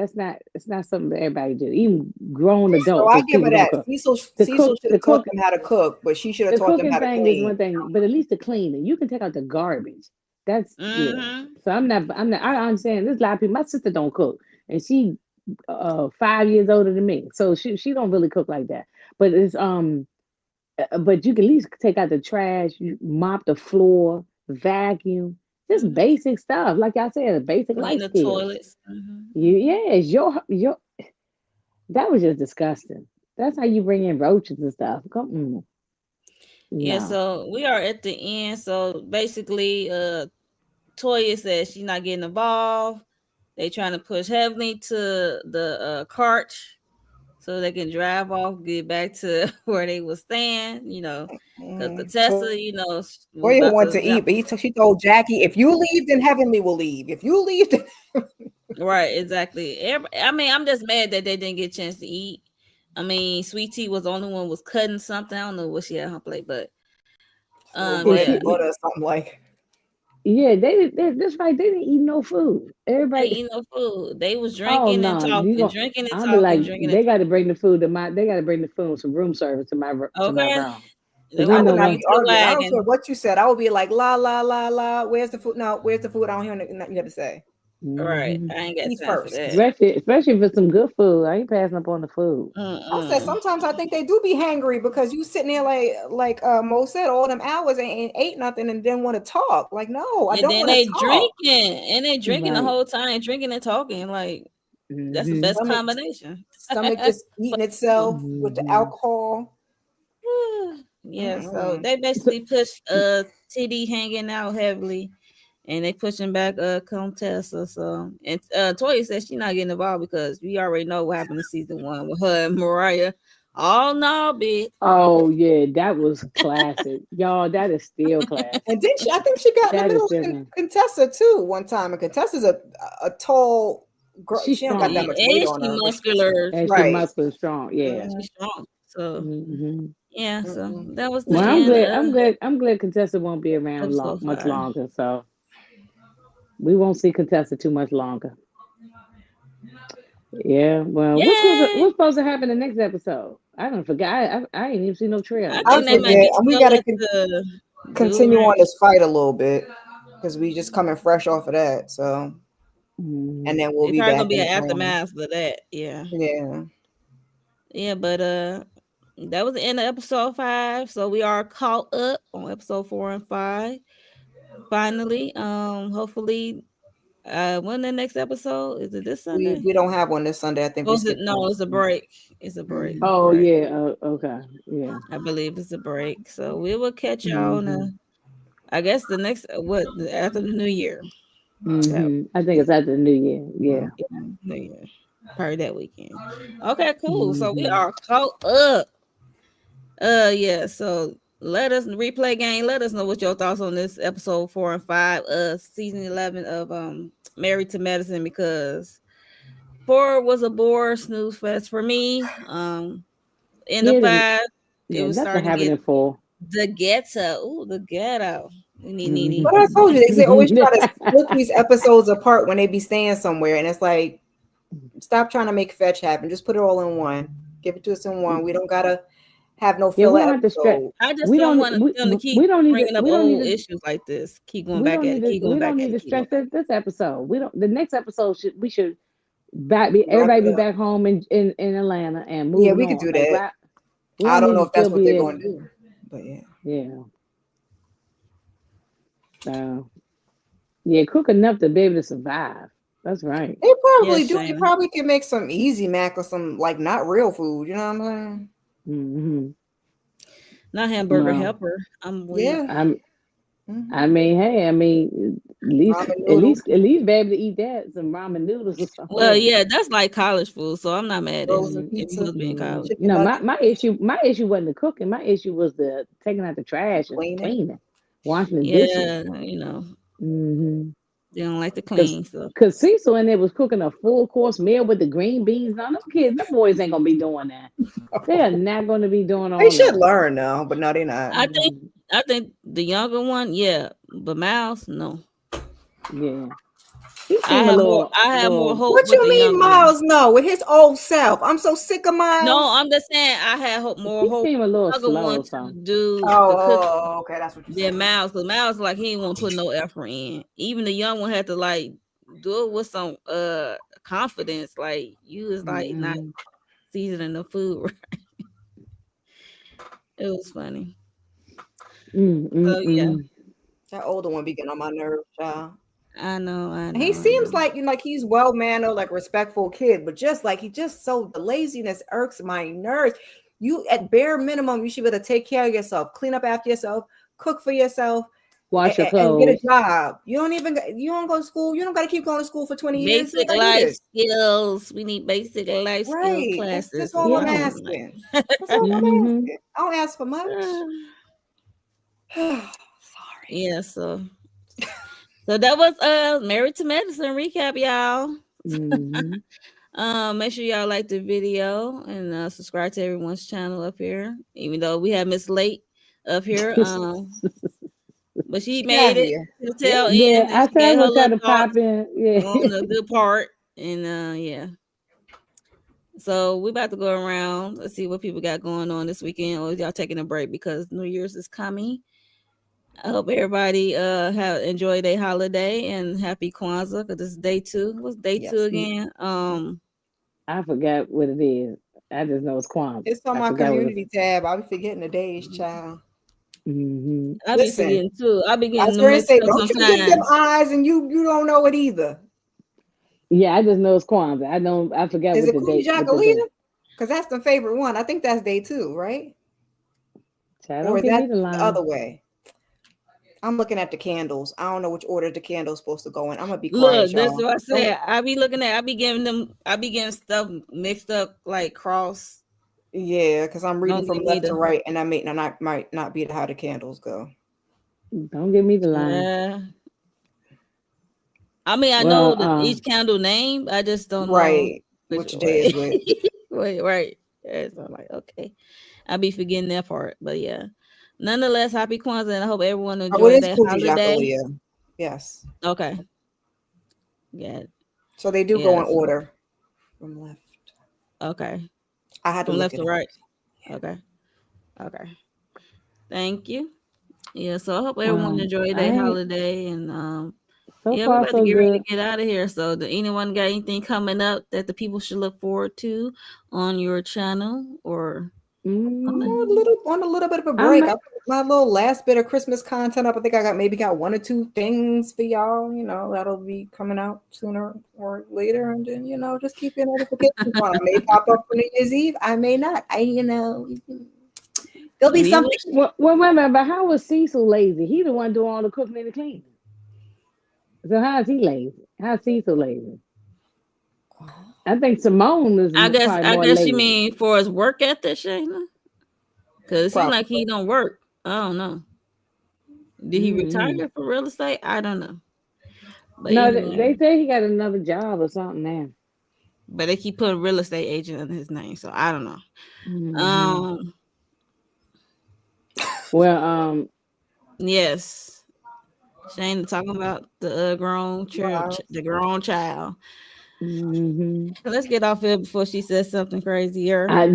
It's not something that everybody do. Even grown So adults, I there's give her people don't that. cook. Cecil should The have taught cook, them how to cook, but she should have the taught them cooking how to thing is clean. one thing, but at least the cleaning, you can take out the garbage. That's yeah. mm-hmm. So I'm not. I understand. There's a lot of people. My sister don't cook, and she 5 years older than me, so she don't really cook like that. But but you can at least take out the trash, you mop the floor, vacuum, just Mm-hmm. basic stuff. Like I said, basic Clean life the skills. toilets. Mm-hmm. Yeah, it's your that was just disgusting. That's how you bring in roaches and stuff. Come Yeah, no. so we are at the end. So basically, Toya says she's not getting involved. They trying to push heavily to the cart so they can drive off, get back to where they was staying. Because the Tesla, was Toya about wanted to to eat, jump. but she told Jackie, "If you leave, then Heavenly will leave. If you leave, then Right, exactly. I mean, I'm just mad that they didn't get a chance to eat. I mean, Sweet Tea was the only one was cutting something. I don't know what she had on her plate, but little bread yeah, and butter or something like." Yeah, that's right. They didn't eat no food. they Everybody, eat no food. They was oh drinking and no, you talking, going drinking and I'll be talking, like, drinking and they got to talking. bring the food to my. They got to bring the food some room service to my Okay, room they because gonna I ain't have no would to not bring way. be to the arguing. I don't care wagon. what you said. I would be like, la la la la. Where's the food? No, where's the food? I don't hear nothing you have to say. Right, Hmm. I ain't got Eat time for first. that. Especially for some good food. I ain't passing up on the food. I said Mm-mm. sometimes I think they do be hangry because you sitting there like Mo said all them hours and ain't ate nothing and didn't want to talk. Like, no, I And don't then want to they talk. drinking, the Right. whole time, drinking and talking. Like that's the Hmm. best Stomach combination. stomach just eating itself with the Hmm. alcohol. Yeah, so Mm-mm. they So, basically push TD hanging out heavily, and they pushing back Contessa. So and Toya says she's not getting involved because we already know what happened in season 1 with her and Mariah. Oh no, bitch. oh yeah, that was classic, y'all. That is still classic. And then I think she got in the That is middle of still classic. Contessa too one time. And Contessa's a tall girl. She's She don't got that strong much weight And on she her, but muscular. and she right. muscular strong. Yeah. She's Mm-hmm. strong. So Hmm. yeah, so Mm-mm. that was the Well, end of I'm glad Contessa won't be around episode much 5. longer. So we won't see Contessa too much longer. Yeah. Well, Yay! what's supposed to happen in the next episode? I don't forget. I ain't even seen no I trailer. I think What's they supposed to might forget, be happen? and we still got to at the dude continue on ranch. this fight a little bit because we just coming fresh off of that. So, and Mm, then we'll It's be probably gonna back be in an the training. aftermath of that. Yeah. Yeah. Yeah, but that was the end of episode 5. So we are caught up on episode 4 and 5. Finally. Hopefully when the next episode? Is it this Sunday? We don't have one this Sunday. I think Or we is it skipped no, one. it's a break. It's a break. Mm-hmm. oh Right. yeah. Okay. Yeah. I believe it's a break. So we will catch y'all on Hmm. I guess the next after the new year. That Hmm. I think it's after the New Year. Yeah. yeah, new year. Probably that weekend. Okay, cool. So we Hmm. are caught up. Yeah, so let us replay game. Let us know what your thoughts on this episode 4 and 5 season 11 of Married to Medicine, because 4 was a bore snooze fest for me. In the Yeah. 5 it Yeah. was Nothing starting to happened get in 4. the ghetto. Ooh, the ghetto. Nee. But I told you, they always Hmm. try to split these episodes apart when they be staying somewhere, and it's like, stop trying to make fetch happen. Just put it all in one. Give it to us in one. We don't gotta have no Yeah, we filler don't have to stress. episode. I just don't want them to keep bringing up We don't need old to issues like this. Keep going back at it. Keep going we don't back at need it. to Keep going stress back this episode. We don't the next episode should back be Wrap everybody it be up. back home in Atlanta and Yeah, moving we could on. do Like that. why we I don't don't need know to if that's still what be they're in going to do, but yeah. yeah. Uh, yeah, cook enough to be able to survive. That's right. They probably Yes, do. They Shayna. probably can make some easy mac or some like not real food. You know what I'm saying? Hmm. Not hamburger Well, helper. I'm weak. Yeah. I'm. I Hmm. mean, hey, I mean, Ramen noodles, at least be able to eat that some ramen noodles or something. Well, Yeah. yeah, that's like college food, so I'm not mad at frozen him if he pizza, was being college. chicken No, nuggets, my issue wasn't the cooking. My issue was the taking out the trash and cleaning. cleaning, washing the dishes. Yeah, Mm-hmm. they don't like to Cause, clean, so Cause Cecil in there was cooking a full course meal with the green beans. Now them kids, them boys ain't gonna be doing that. They are not gonna be doing They all should that. learn now, but no, they're not. I think Mhm. I think the younger one, yeah, but Miles, no. Yeah, he seemed a I have more little. hope What with you the mean, younger one. Miles? No, with his old self. I'm so sick of No, Miles. I'm just saying I had more He hope seemed a with little the younger one slow. to So. do Oh, the cooking okay, that's what you're than saying. Miles. Because Miles like he ain't want to put no effort in. Even the young one had to like do it with some confidence. Like you was like not Mhm. seasoning the food. It was funny. Mm, mm, So yeah, mm. That older one be getting on my nerves, child. I know, I And he know, I seems know. like like he's well mannered, like respectful kid, but just like he just so the laziness irks my nerves. You at bare minimum, you should be able to take care of yourself, clean up after yourself, cook for yourself, Wash your and get a clothes. job. You don't go to school. You don't got to keep going to school for 20 years. You ain't Basic got to do life this. skills. We need basic life skill Right. That's classes is all what I'm Yeah. I'm like. asking. That's all I'm Hmm. asking. I don't ask for much. Sorry. Yeah, so that was Married to Medicine recap, y'all. Hmm. Make sure y'all like the video and subscribe to everyone's channel up here. Even though we have Miss Late up here, but she She got made it here. to the Yeah. tail Yeah, end and I she said I gave her was trying little to pop thoughts in. Yeah. on the good part. And yeah, so we about to go around. Let's see what people got going on this weekend, or y'all taking a break because New Year's is coming. I hope everybody have enjoyed their holiday and happy Kwanzaa because it's day two. What's day two Yes. again? I forgot what it is. I just know it's Kwanzaa. It's on I my forgot what it. community tab. I'll be forgetting the days, child. Hmm. I be Listen, forgetting too. I be I was getting them going to mixed say, up don't you get them sometimes. eyes and you don't know it either. Yeah, I just know it's Kwanzaa. I don't. I forgot Is what it the Queen date. What the day. Jacqueline? Because that's the favorite one. I think that's day two, right? Child, Or don't is give that me the the other line. way? I'm looking at the candles. I don't know which order the candle's supposed to go in. I'm gonna be quiet, Look, that's y'all. what I Don't. said. I be looking at. I be giving them. I be getting stuff mixed up like cross. Yeah, because I'm reading Don't from give me left to the. right, and I might not be how the candles go. Don't give me the line. Yeah. I mean, I know Well, the each candle name. I just don't know Right. which Which day way. is which? Wait, right. Yeah, so I'm like, okay. I be forgetting that part, but yeah. Nonetheless, happy Kwanzaa, and I hope everyone Oh, it enjoyed is that Fuji holiday. Jacqueline. Yes. Okay. Yeah. So they do go Yeah. in order from left. Okay. I had to From look left it to up. right. Okay. Okay. Thank you. Yeah. So I hope everyone well, enjoyed I their ain't. holiday, and So yeah, we're far about to so get ready to good. get out of here. So, do anyone got anything coming up that the people should look forward to on your channel or I'm something? Mm, on a little bit of a I'm. break. I put my little last bit of Christmas content up. I think I got one or two things for y'all. That'll be coming out sooner or later, and then just keep your notifications on. I may pop up for New Year's Eve. I may not. There'll be We will something. see. Well, wait a minute. But how was Cecil lazy? He the one doing all the cooking and the cleaning. So how is he lazy? How's Cecil lazy? I think Simone is probably I more guess you lazy. mean for his work ethic, Shayna? Because it seems like he Probably. don't work. I don't know. Did he Hmm. retire for real estate? I don't know. But No, anyway, they say he got another job or something now. but they keep putting real estate agent under his name, so I don't know. Hmm. Um, Well, yes, Shayna talking about the Wow. the grown child. hmm Let's get off here before she says something crazier. I, she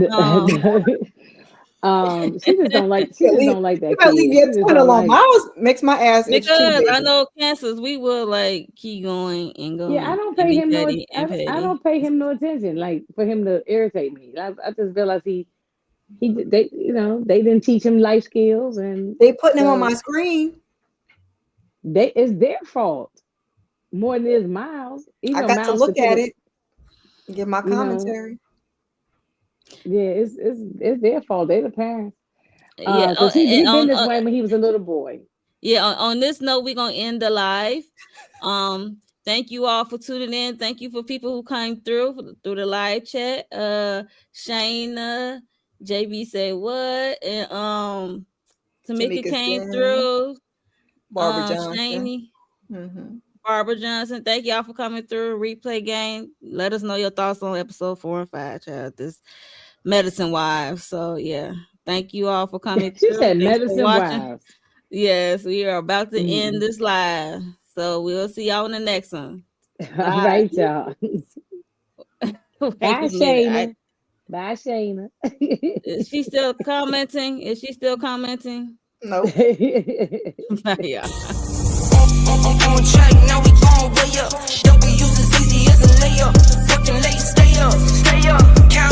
You just leave. don't like You that better leave kid. your She just twin don't alone. like. Miles makes my ass itch too, Because I baby. know cancers, we will like keep going and Yeah, I going don't and pay be him no. petty and I petty. don't pay him no attention. Like for him to irritate me. I just realize they they didn't teach him life skills, and They putting him on my so screen. it's their fault. more than it is Miles. I Even got to Miles look could put at it, it, give my you know, commentary. yeah, it's their fault. They the parents. Yeah. Because he been On this way when he was a little boy. yeah. On this note, we're gonna end the live. Thank you all for tuning in. Thank you for people who came through the live chat. Shayna, JB said what, and Tamika Tamika came Jen, through. Barbara Johnson. Shaney, Hmm. Barbara Johnson. Thank y'all for coming through. Replay game. Let us know your thoughts on episode 4 and 5, child. This medicine wives. So yeah. Thank you all for coming She through. said Thanks for medicine watching. wives. Yes, we are about to end Mm. this live. So we'll see y'all in the next one. All Bye. right, y'all. Wait Bye, a minute. Shayna. Bye, Shayna. Is she still commenting? Is she still commenting? Nope. Bye, y'all. On track, now we on way up. Don't be used as easy as a layup. Fucking late, stay up. Count